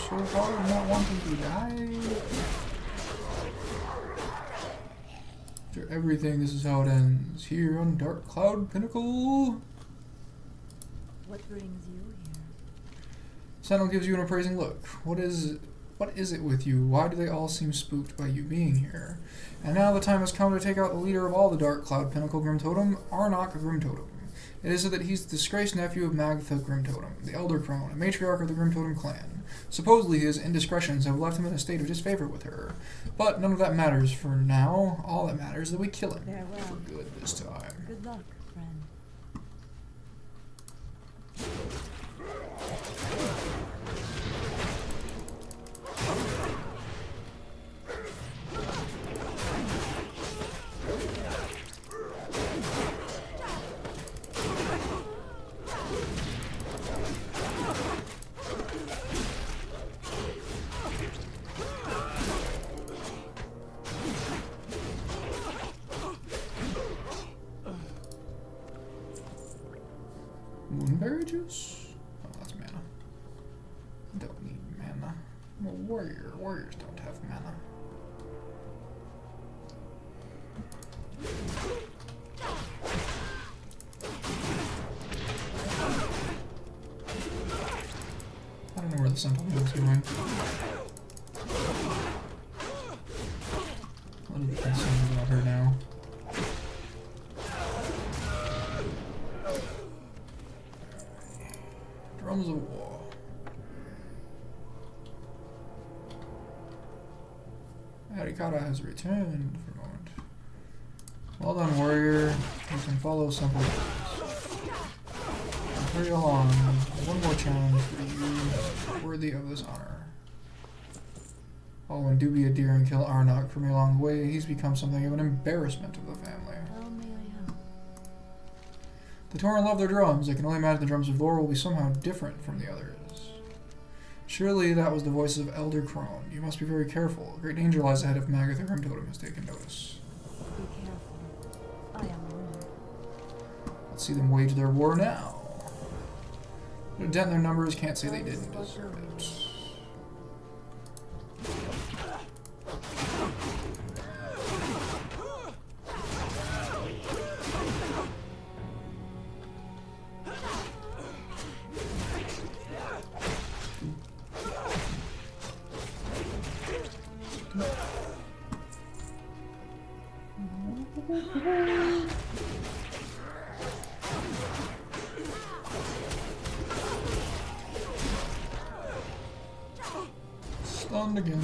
So far, not wanting to die. After everything, this is how it ends. Here on Dark Cloud Pinnacle. What brings you here? Sentinel gives you an appraising look. What is it with you? Why do they all seem spooked by you being here? And now the time has come to take out the leader of all the Dark Cloud Pinnacle Grim Totem, Arnok Grim Totem. It is that he's the disgraced nephew of Magatha Grim Totem, the Elder Crone, a matriarch of the Grim Totem clan. Supposedly his indiscretions have left him in a state of disfavor with her. But none of that matters for now. All that matters is that we kill him. Farewell. For good this time. Good luck, friend. Moonberry juice? Oh, that's mana. Don't need mana. I'm a warrior. Warriors don't have mana. I don't know where the Sentinel is going. What are the concerns about her now? Drums of War. Arikara has returned for a moment. Well done, warrior. You can follow simple rules. Hurry along. One more challenge for you, worthy of this honor. Oh, and do be a dear and kill Arnok for me along the way. He's become something of an embarrassment to the family. How may I help? The Tauren love their drums. I can only imagine the drums of Vor will be somehow different from the others. Surely that was the voice of Elder Crone. You must be very careful. A great danger lies ahead if Magatha Grim Totem has taken notice. Be careful. I am a woman. Let's see them wage their war now. Put a dent in their numbers, can't say they didn't deserve it. Stunned again.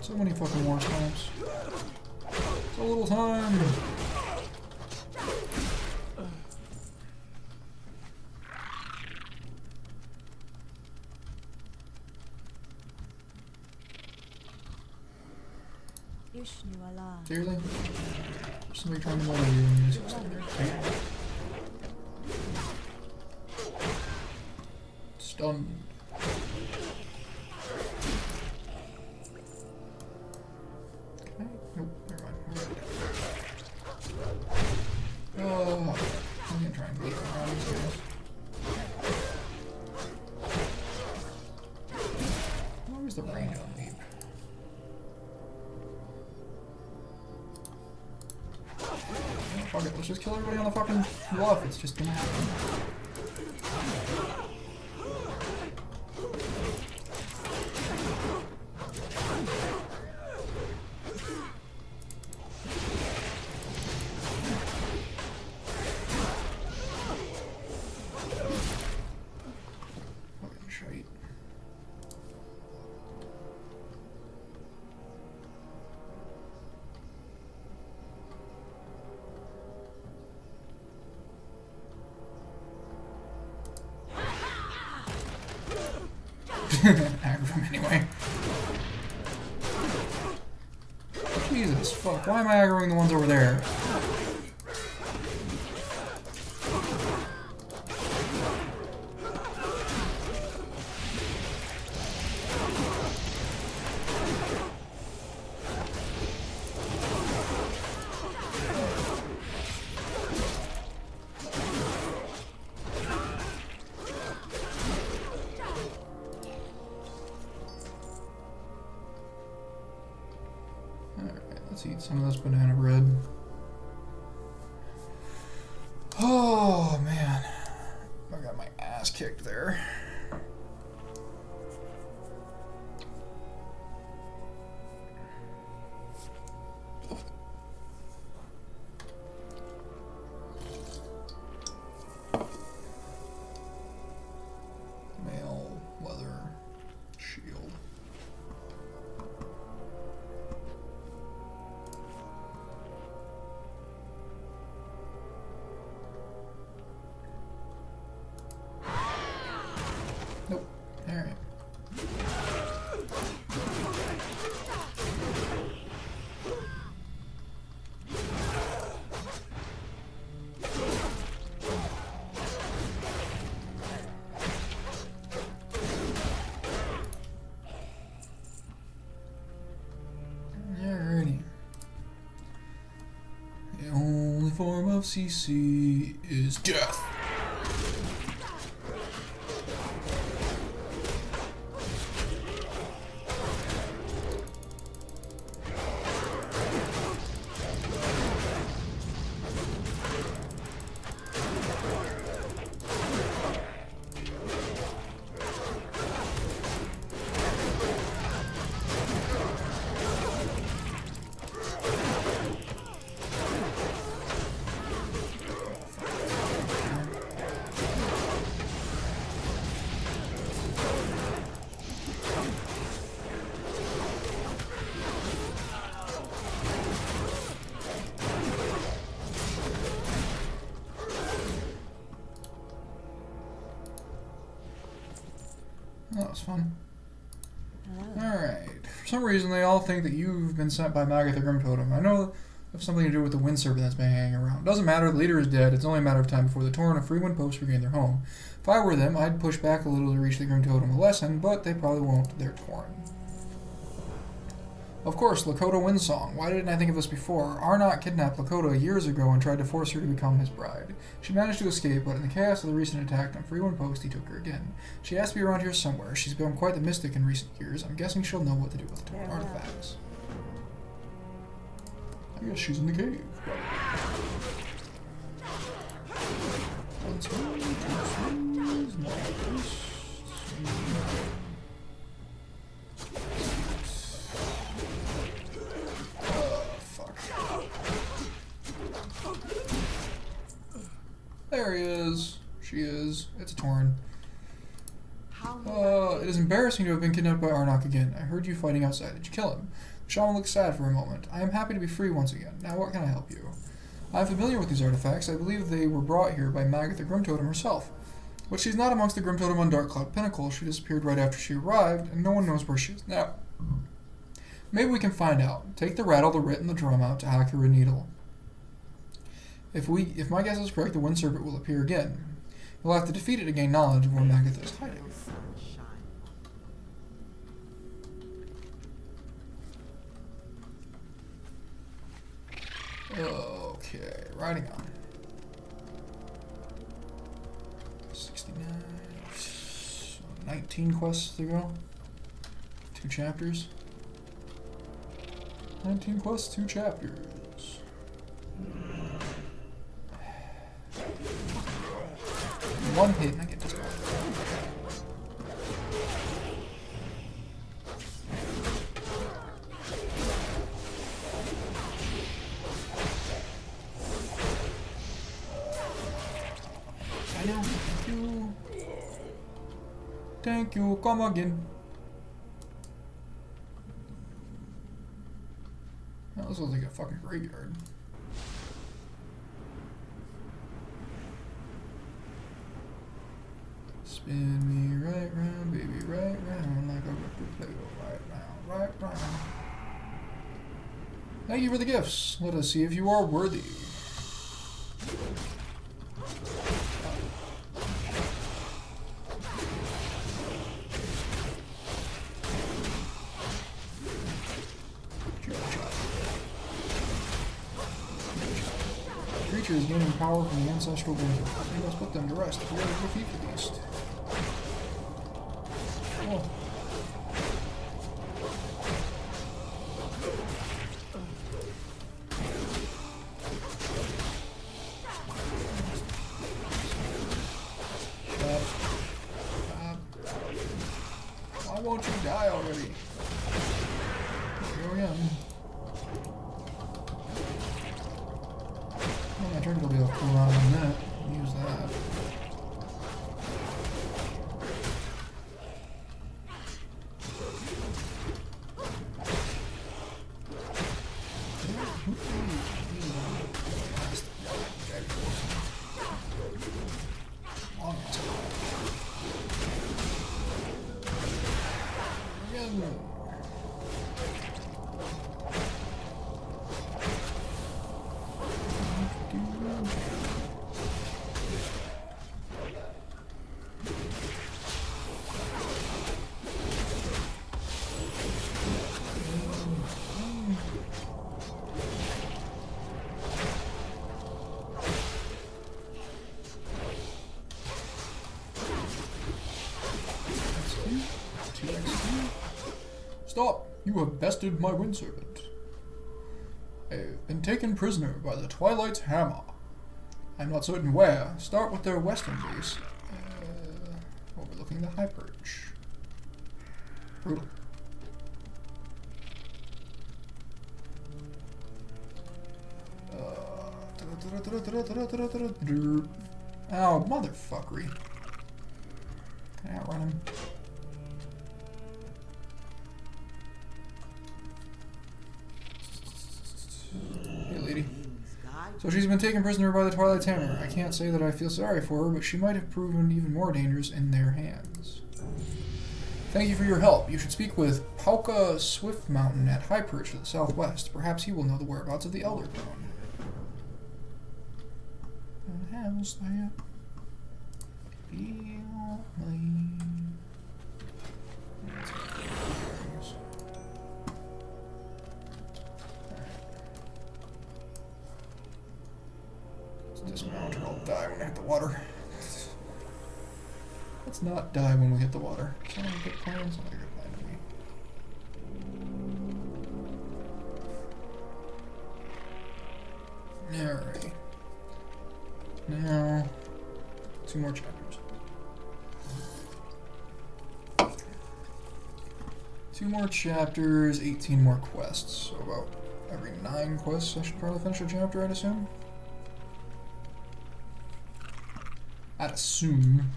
So many fucking war stomps. So little time. Ishnu Allah. Seriously? Somebody trying to murder you and you just stand there. Stunned. Okay. Nope, never mind. We're good. I'm gonna try and beat around these guys. What was the range on leap? Fuck it, let's just kill everybody on the fucking bluff. It's just gonna happen. Fucking shite. Aggro him anyway. Jesus fuck, why am I aggroing the ones over there? Let's eat some of this banana bread. Oh man, I got my ass kicked there. Mail, leather, shield. Nope. Alright. Alrighty. The only form of CC is death. That was fun. Alright. For some reason, they all think that you've been sent by Magath the Grim Totem. I know of something to do with the wind serpent that's been hanging around. Doesn't matter, the leader is dead. It's only a matter of time before the Torn of Freewind Post regain their home. If I were them, I'd push back a little to reach the Grim Totem a lesson, but they probably won't. They're torn. Of course, Lakota Windsong. Why didn't I think of this before? Arnott kidnapped Lakota years ago and tried to force her to become his bride. She managed to escape, but in the chaos of the recent attack on Freewind Post, he took her again. She has to be around here somewhere. She's become quite the mystic in recent years. I'm guessing she'll know what to do with the torn artifacts. I guess she's in the cave. Let's go. There he is. She is. It's a Torn. It is embarrassing to have been kidnapped by Arnott again. I heard you fighting outside. Did you kill him? The shaman looked sad for a moment. I am happy to be free once again. Now what can I help you? I am familiar with these artifacts. I believe they were brought here by Magath the Grim Totem herself. But she's not amongst the Grim Totem on Dark Cloud Pinnacle. She disappeared right after she arrived, and no one knows where she is now. Maybe we can find out. Take the rattle, the writ, and the drum out to Hakura Needle. If my guess is correct, the Wind Serpent will appear again. You'll have to defeat it to gain knowledge of where Magath is hiding. Okay, riding on. 69. 19 quests to go. 2 chapters. 19 quests, 2 chapters. One hit and I get this one. I know. Thank you. Thank you. Come again. That looks like a fucking graveyard. Spin me right round, baby, right round. Right now. Thank you for the gifts. Let us see if you are worthy. Creatures gaining power from the ancestral window. We must put them to rest if we are to defeat the beast. Oh. Why won't you die already? Here we go again. Well, my turn will be a cool round in a minute. Use that. Stop! You have bested my wind servant. I have been taken prisoner by the Twilight's Hammer. I'm not certain where. Start with their western base, overlooking the High Perch. Brutal. Oh, motherfuckery. Can I outrun him? Hey, lady. So she's been taken prisoner by the Twilight's Hammer. I can't say that I feel sorry for her, but she might have proven even more dangerous in their hands. Thank you for your help. You should speak with Pauka Swiftmountain at High Perch to the southwest. Perhaps he will know the whereabouts of the Elder Throne. How's that? Feel like... Dismount or I'll die when I hit the water. Let's not die when we hit the water. Is that a good plan? It's not a good plan to me. Alright. Now, 2 more chapters. 2 more chapters, 18 more quests. So about every 9 quests I should probably finish a chapter, I'd assume. I'd assume.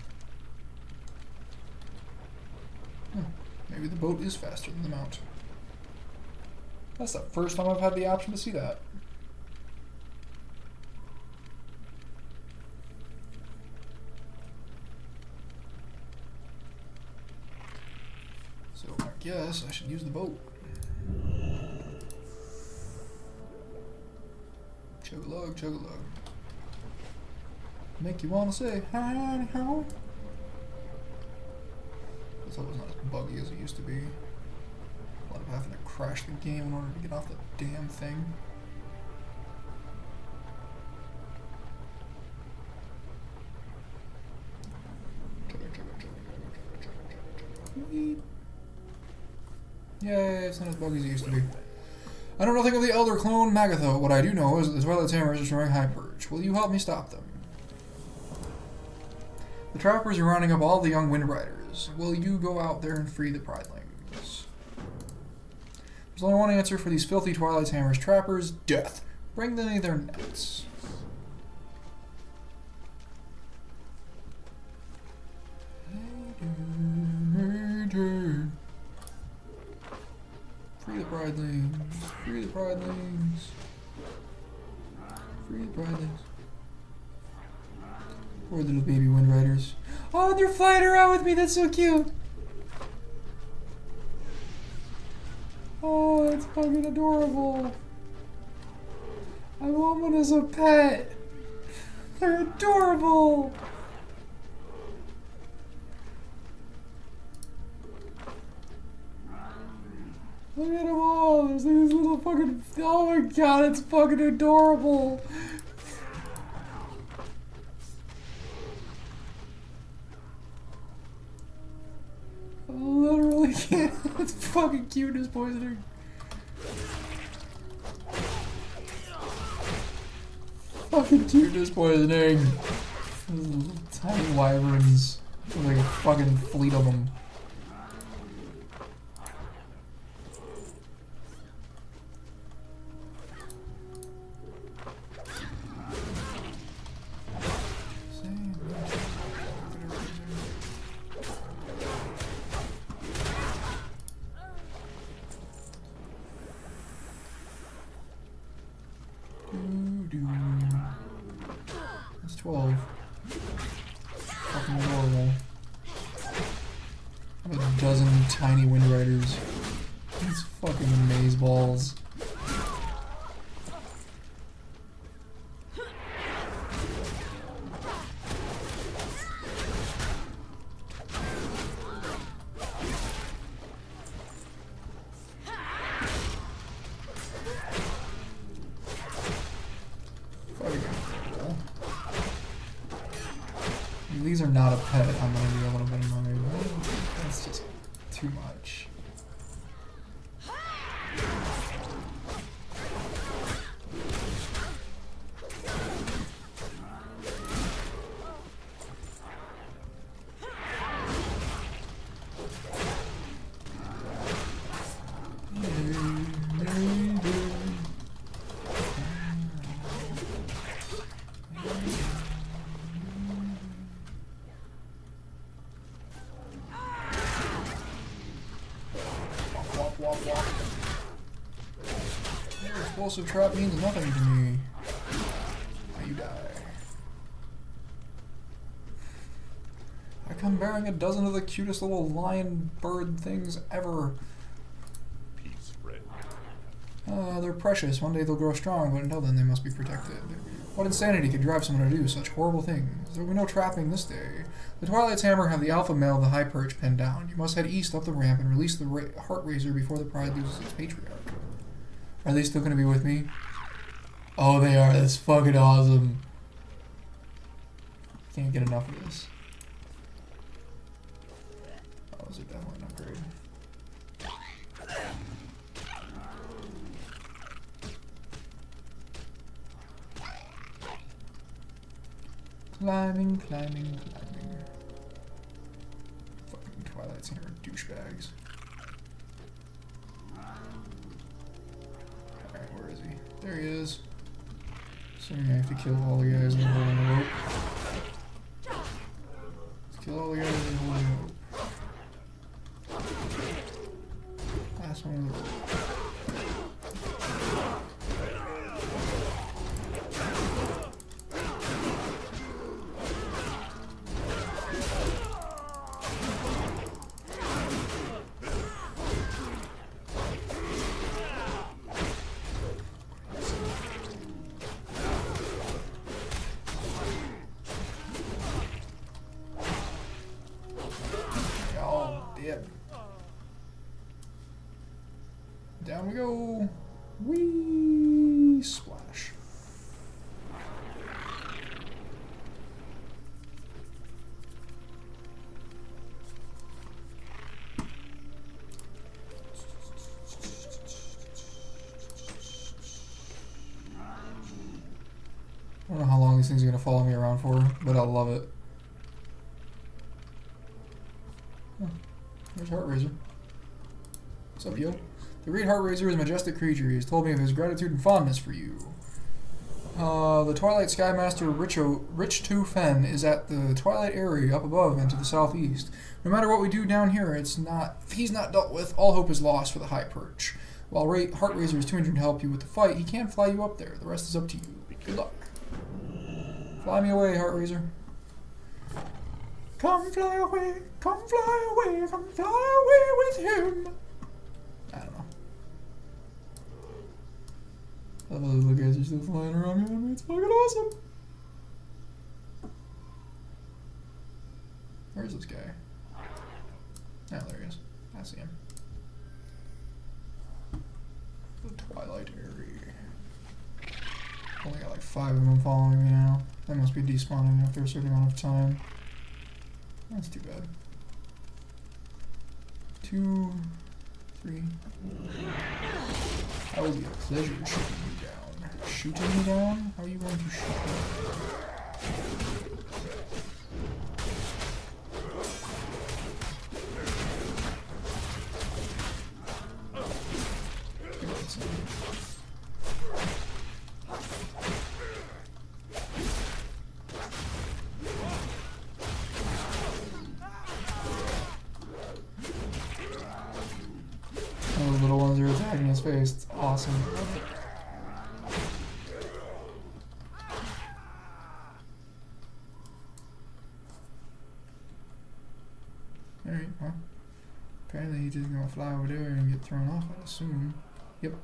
Huh. Maybe the boat is faster than the mount. That's the first time I've had the option to see that. So I guess I should use the boat. Chug-a-lug, chug-a-lug. Make you wanna say hi ho. Guess that was not as buggy as it used to be. A lot of having to crash the game in order to get off the damn thing. Yay, it's not as buggy as it used to be. I know nothing of the Elder Clone Magatho. What I do know is that the Twilight's Hammer is destroying High Perch. Will you help me stop them? The trappers are rounding up all the young Wind Riders. Will you go out there and free the Pridelings? There's only one answer for these filthy Twilight's Hammer's trappers: death. Bring them their nets. Free the Pridelings. Free the Pridelings. Free the Pridelings. Poor little baby Wind Riders. Oh, they're flying around with me. That's so cute. Oh, it's fucking adorable. I want one as a pet. They're adorable. Look at them all. There's these little fucking. Oh my god, it's fucking adorable. I literally can't. It's fucking cute as poisoning. Fucking cute as poisoning. Those little tiny wyverns. There's like a fucking fleet of them. That's 12. Fucking adorable. I have a dozen tiny wind riders. These fucking amazeballs. These are not a pet. I'm gonna be a little bit annoyed. That's just too much. Your explosive trap means nothing to me. Now you die. I come bearing a dozen of the cutest little lion bird things ever. Peace, friend. They're precious. One day they'll grow strong, but until then they must be protected. What insanity could drive someone to do such horrible things? There will be no trapping this day. The Twilight's hammer have the alpha male of the high perch pinned down. You must head east up the ramp and release the Heart Razor before the pride loses its patriarch. Are they still going to be with me? Oh, they are. That's fucking awesome. Can't get enough of this. Oh, those are definitely an upgrade. Climbing, climbing, climbing. Fucking Twilight's hammer douchebags. Alright, where is he? There he is. Assuming I have to kill all the guys that are holding the rope. Let's kill all the guys that are holding the rope. Last one of the rope. Down we go. Whee! Splash. I don't know how long these things are going to follow me around for, but I love it. Oh, there's Heart Razor. What's up, yo? The Great Heart Razor is a majestic creature. He has told me of his gratitude and fondness for you. The Twilight Skymaster Rich Tu Fen is at the Twilight area up above and to the southeast. No matter what we do down here, if he's not dealt with, all hope is lost for the High Perch. While Heart Razor is too injured to help you with the fight, he can fly you up there. The rest is up to you. Good luck. Fly me away, Heart Razor. Come fly away, come fly away, come fly away with him. I don't know. All those little guys are still flying around here. It's fucking awesome. Where's this guy? Oh, there he is. I see him. The Twilight Area. Only got like 5 of them following me now. They must be despawning after a certain amount of time. That's too bad. 2, 3. That will be a pleasure shooting you down. Shooting me down? How are you going to shoot me? Those little ones are attacking his face. It's awesome. Alright, well. Apparently he's just gonna fly over there and get thrown off, I assume. Yep.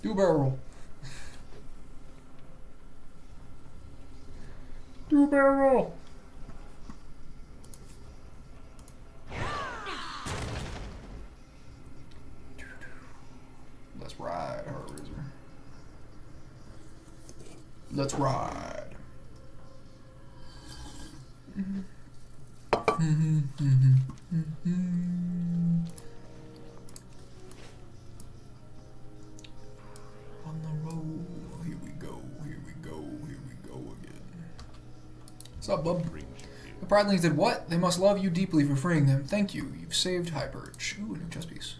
Do a barrel roll. Do a barrel roll. Let's ride, Heart Razor. Let's ride. On the road. Here we go. Here we go. Here we go again. What's up, bub? The Pridelings did what? They must love you deeply for freeing them. Thank you. You've saved Hyperch. Ooh, a new chess piece.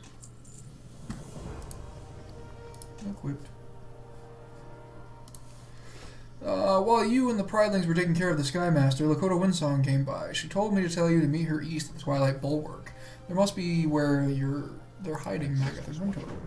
Equipped. While you and the Pridelings were taking care of the Skymaster, Lakota Windsong came by. She told me to tell you to meet her east of the Twilight Bulwark. There must be where they're hiding Magath's Wing Totem.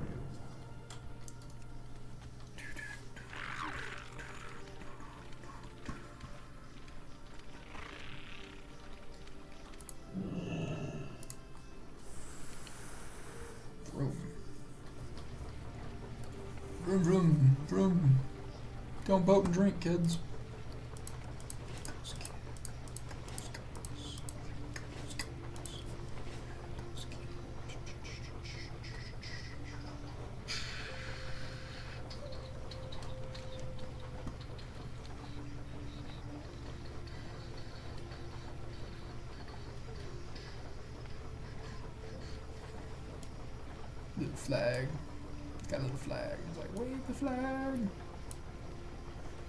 Vroom, vroom, vroom. Don't boat and drink, kids. Little flag. Got a little flag. It's like, wave the flag.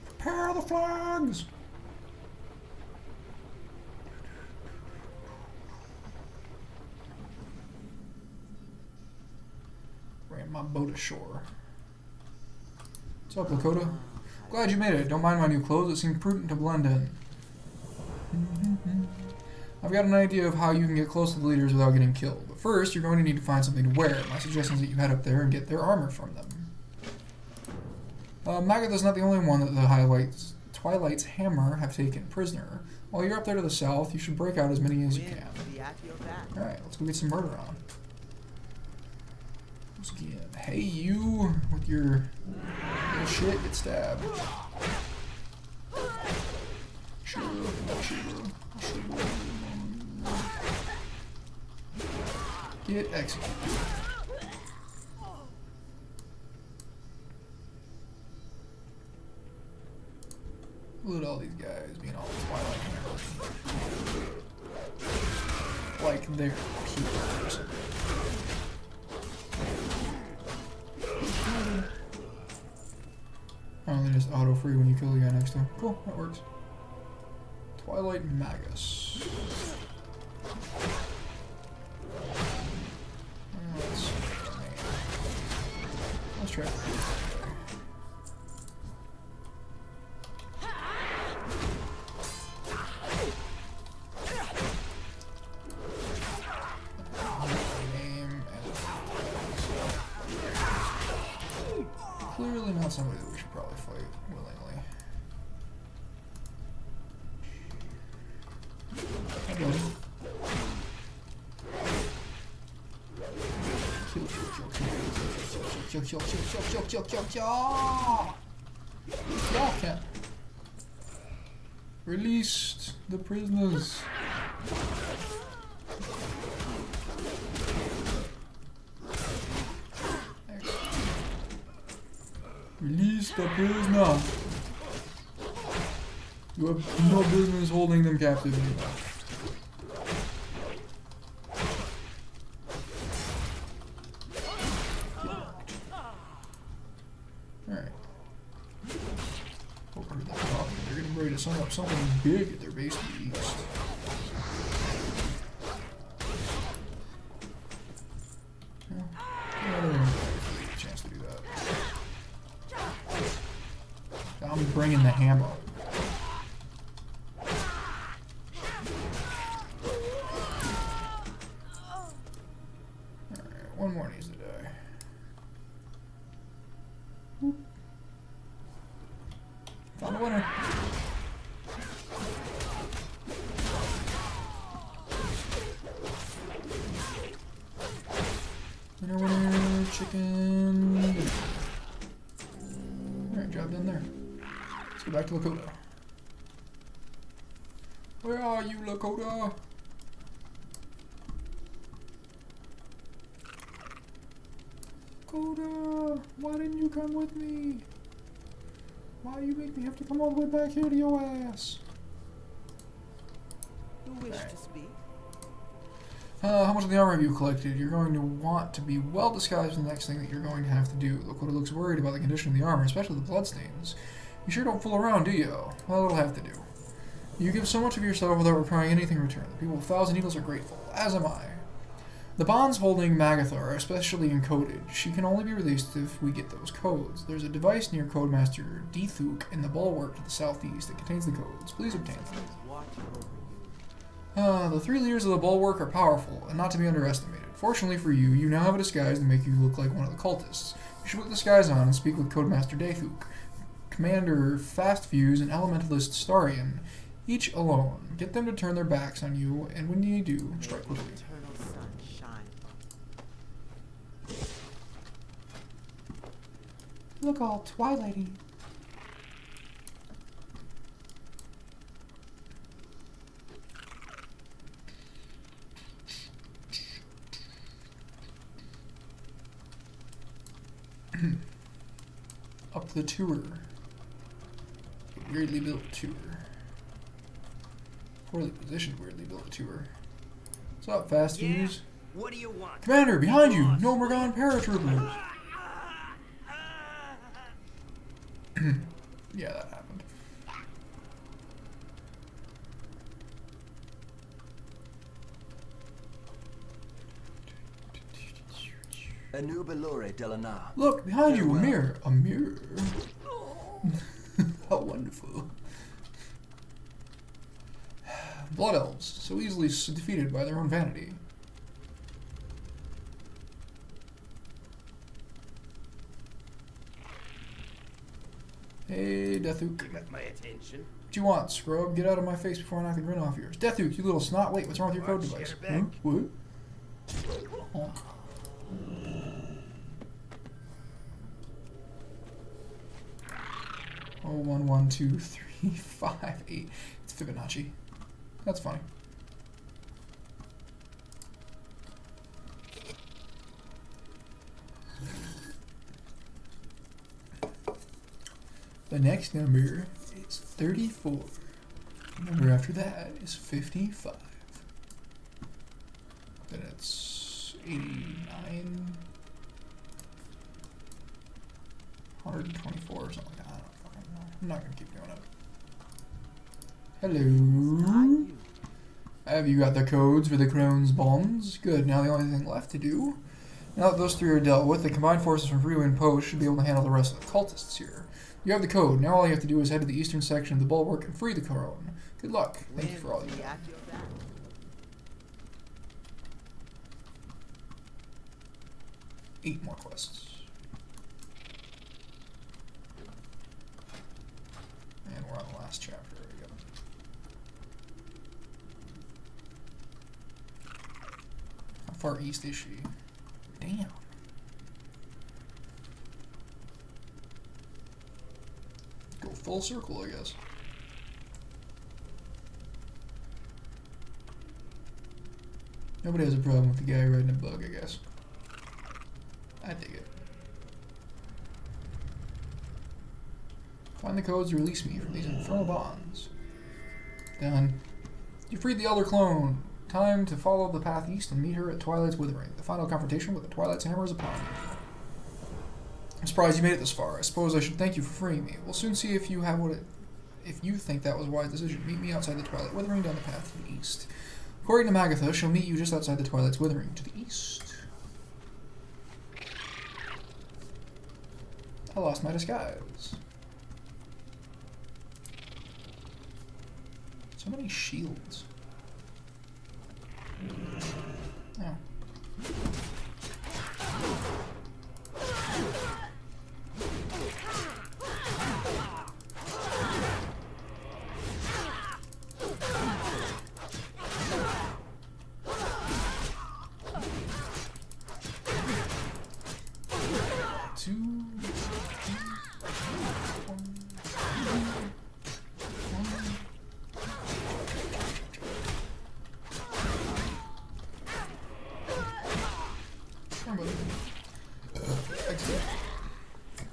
Prepare the flags. Ran my boat ashore. What's up, Lakota? Glad you made it. Don't mind my new clothes. It seemed prudent to blend in. I've got an idea of how you can get close to the leaders without getting killed. But first, you're going to need to find something to wear. My suggestion is that you head up there and get their armor from them. Magath's not the only one that the Twilight's Hammer have taken prisoner. While you're up there to the south, you should break out as many as you can. Alright, let's go get some murder on. Let's get, hey, you with your little shit, get stabbed. Get executed. Look at all these guys being all Twilight Hammer. Like they're people or something. Oh, they just auto free when you kill the guy next to him. Cool, that works. Twilight Magus. Let's try it. Clearly not somebody that we should probably fight willingly. Kill, kill, kill, kill, kill, kill, kill, Y'all can't. Released the prisoners. Release the prisoner. You have no business holding them captive anymore. Alright. Over the top. They're getting ready to set up something big at their base to the east. A chance to do that. I'm bringing the hammer. Alright, one more needs to die. Whoop. Found a winner. Winner, chicken dinner. Alright, job done there. Let's go back to Lakota. Where are you, Lakota? Lakota, why didn't you come with me? Why you make me have to come all the way back here to your ass? You wish to speak? How much of the armor have you collected? You're going to want to be well disguised in the next thing that you're going to have to do. Lakota looks worried about the condition of the armor, especially the bloodstains. You sure don't fool around, do you? Well, it'll have to do. You give so much of yourself without requiring anything in return. The people of Thousand Needles are grateful, as am I. The bonds holding Magatha are especially encoded. She can only be released if we get those codes. There's a device near Codemaster Dethuk in the bulwark to the southeast that contains the codes. Please obtain them. The 3 leaders of the bulwark are powerful, and not to be underestimated. Fortunately for you, you now have a disguise to make you look like one of the cultists. You should put the disguise on and speak with Codemaster Dethuk, Commander Fastfuse, and Elementalist Starion, each alone. Get them to turn their backs on you, and when you do, strike quickly. Eternal sun shine. Look all twilighty. Up the tour. Weirdly built tour. Poorly positioned, weirdly built tour. What's up, Fast Fuse? What do you want? Commander, behind you! No Morgan paratroopers! Yeah, that happened. Anubelore Delanar. Look, behind you, a Farewell. mirror. A mirror. How wonderful. Blood elves, so easily defeated by their own vanity. Hey, Deathuk. You got my attention. What you want, scrub? Get out of my face before I knock the grin off yours. Deathuk, you little snot. Wait, what's wrong with your code Watch device? your back. What? Oh. Oh, 1, 1, 2, 3, 5, 8. It's Fibonacci. That's funny. The next number is 34. The number after that is 55. Then it's 89. 124 or something like that. I don't fucking know. I'm not gonna keep going up. Hello. Have you got the codes for the Crone's bonds? Good. Now the only thing left to do, now that those 3 are dealt with, the combined forces from Ryu and Post should be able to handle the rest of the cultists here. You have the code. Now all you have to do is head to the eastern section of the bulwark and free the Crone. Good luck. Thank you for all you do. 8 more quests. And we're on the last chapter. There we go. How far east is she? Damn. full circle, I guess. Nobody has a problem with the guy riding a bug, I guess. I dig it. Find the codes to release me from these infernal bonds. Done. You freed the Elder Clone. Time to follow the path east and meet her at Twilight's Withering. The final confrontation with the Twilight's hammer is upon you. I'm surprised you made it this far. I suppose I should thank you for freeing me. We'll soon see if you have what it... If you think that was a wise decision, meet me outside the Twilight Withering down the path to the east. According to Magatha, she'll meet you just outside the Twilight's Withering to the east. I lost my disguise. So many shields. Oh.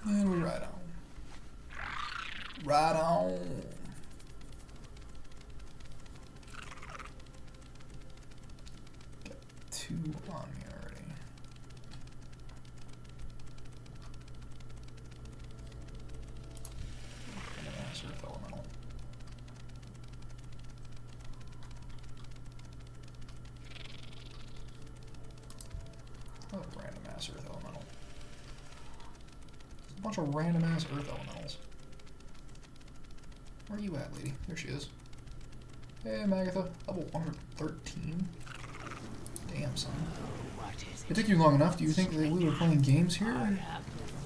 And we ride on. Ride on. Got 2 on me already. Randomass Earth Elemental. Oh, Randomass Earth Elemental. A bunch of random ass Earth Elementals. Where are you at, lady? There she is. Hey, Magatha. Level 113. Damn, son. What is It took you long enough. Do you think that we were playing games here?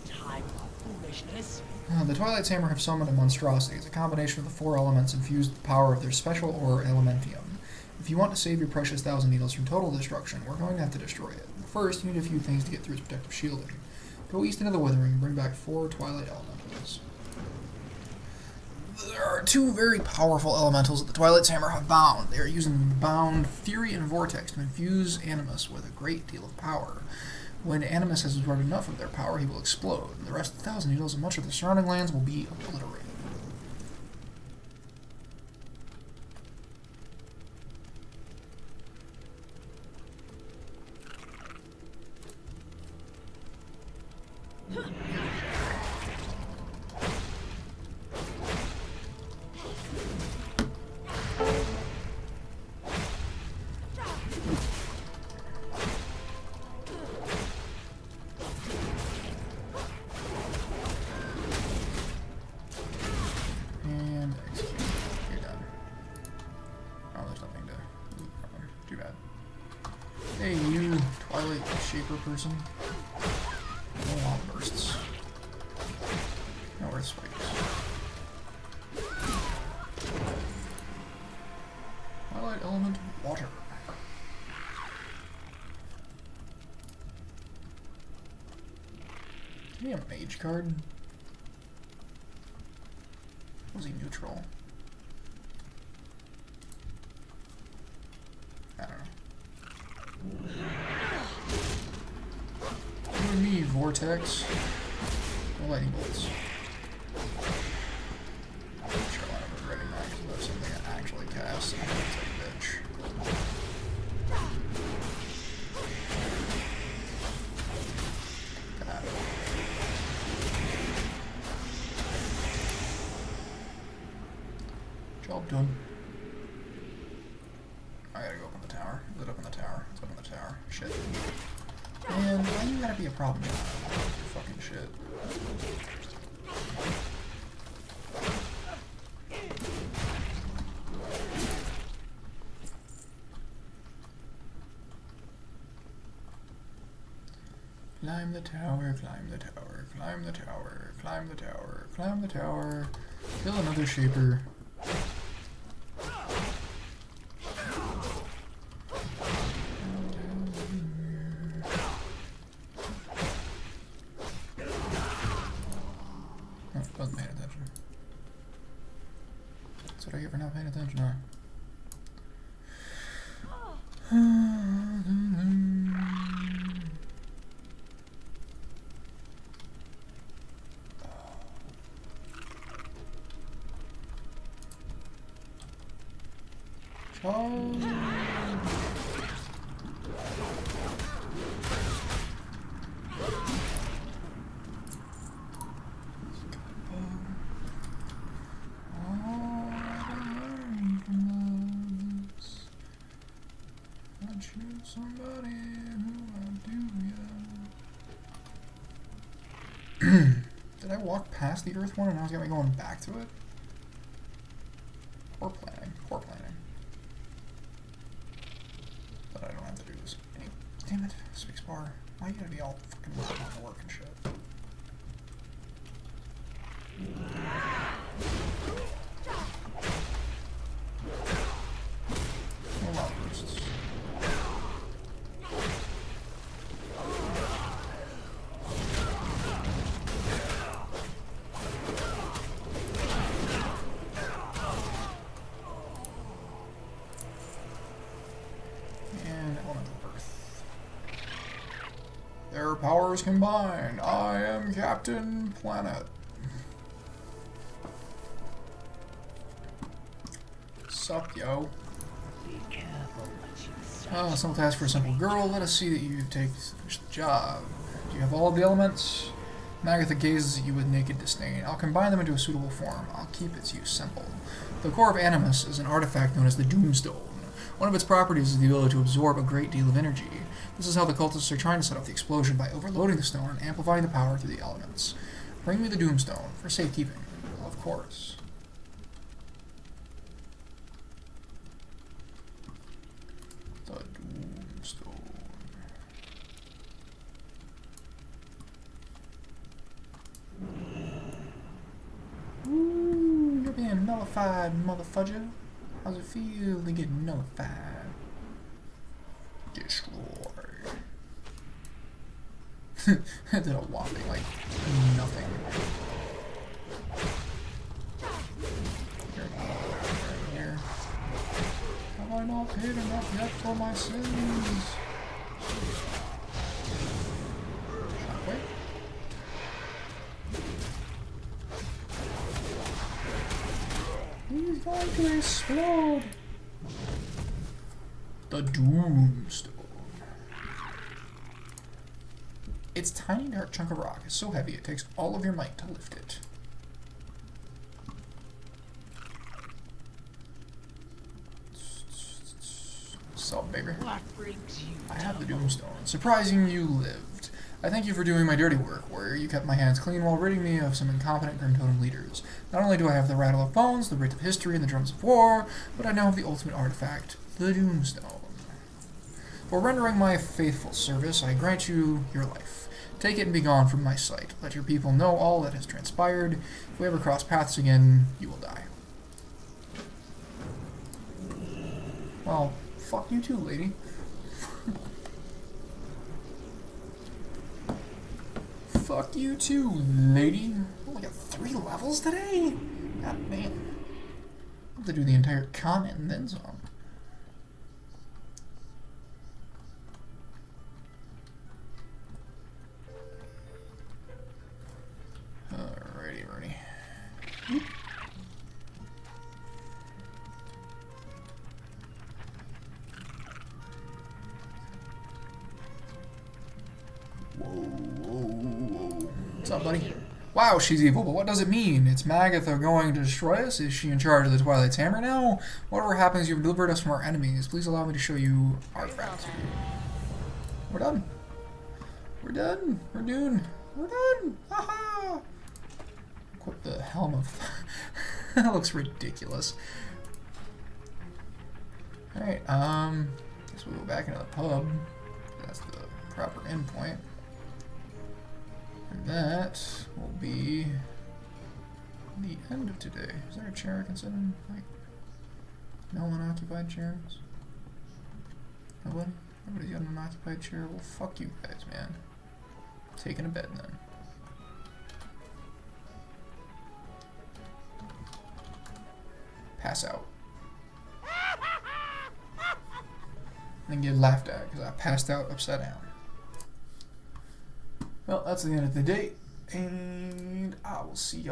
Time for foolishness. The Twilight's Hammer have summoned a monstrosity. It's a combination of the 4 elements infused with the power of their special ore Elementium. If you want to save your precious 1,000 needles from total destruction, we're going to have to destroy it. First, you need a few things to get through its protective shielding. Go east into the Withering and bring back 4 Twilight Elementals. There are 2 very powerful elementals that the Twilight's Hammer have bound. They are using Bound Fury and Vortex to infuse Animus with a great deal of power. When Animus has absorbed enough of their power, he will explode, and the rest of the 1,000 needles and much of the surrounding lands will be obliterated. And execute. You're done. Oh, there's nothing to loot from him. Too bad. Hey, you Twilight Shaper person. No long bursts. No earth spikes. Twilight element water. Give me a mage card. Was he neutral? I don't know. You and me, Vortex. No lightning bolts. I'm sure I'll have regretting that because that's something I actually cast. And it's like a bitch. God. Job done. I gotta go up in the tower. Is it up in the tower? It's up in the tower. Shit. Man, why you gotta be a problem? Fucking shit. Climb the tower, climb the tower, climb the tower, climb the tower, climb the tower. Kill another shaper. Oh, wasn't paying attention. what I get for not paying attention, huh? Charge. Somebody who I do, yeah. Did I walk past the Earth one and now it's got me going back to it? Poor planning. Poor planning. But I don't have to do this. Damn it. Spacebar. Why you gotta be all fucking working on work and shit? A lot of bursts. Their powers combined. I am Captain Planet. Sup, yo? Be careful what you say. Oh, simple task for a simple girl. Let us see that you take the job. Do you have all of the elements? Magatha gazes at you with naked disdain. I'll combine them into a suitable form. I'll keep its use simple. The core of Animus is an artifact known as the Doomstone. One of its properties is the ability to absorb a great deal of energy. This is how the cultists are trying to set off the explosion, by overloading the stone and amplifying the power through the elements. Bring me the Doomstone, for safekeeping, of course. The Doomstone. Ooh, you're being nullified, motherfudger. How's it feel to get nullified? Destroy. Did a whopping, like, nothing. Here. Have I not paid enough yet for my sins? Shockwave. He's going to explode. The Doomstone. Its tiny dark chunk of rock is so heavy it takes all of your might to lift it. Sup, baby? What brings you? I have the Doomstone. Surprising you lived. I thank you for doing my dirty work, warrior. You kept my hands clean while ridding me of some incompetent Grim Totem leaders. Not only do I have the Rattle of Bones, the Writ of History, and the Drums of War, but I now have the ultimate artifact, the Doomstone. For rendering my faithful service, I grant you your life. Take it and be gone from my sight. Let your people know all that has transpired. If we ever cross paths again, you will die. Well, fuck you too, lady. Fuck you too, lady. Only got 3 levels today? God damn. I have to do the entire continent and then some. Alrighty, Bernie. Whoa, whoa, whoa. What's up, buddy? Wow, she's evil, but what does it mean? It's Magatha going to destroy us? Is she in charge of the Twilight's Hammer now? Whatever happens, you've delivered us from our enemies. Please allow me to show you our gratitude. We're done. We're done. We're done. We're done. Haha. Equip the helm of. That looks ridiculous. Alright, guess we'll go back into the pub. That's the proper endpoint. And that will be the end of today. Is there a chair I can sit in? Like, no unoccupied chairs? Nobody? Nobody's got an unoccupied chair? Well, fuck you guys, man. Taking a bed then. pass out. And get laughed at because I passed out upside down. Well, that's the end of the day, and I will see y'all.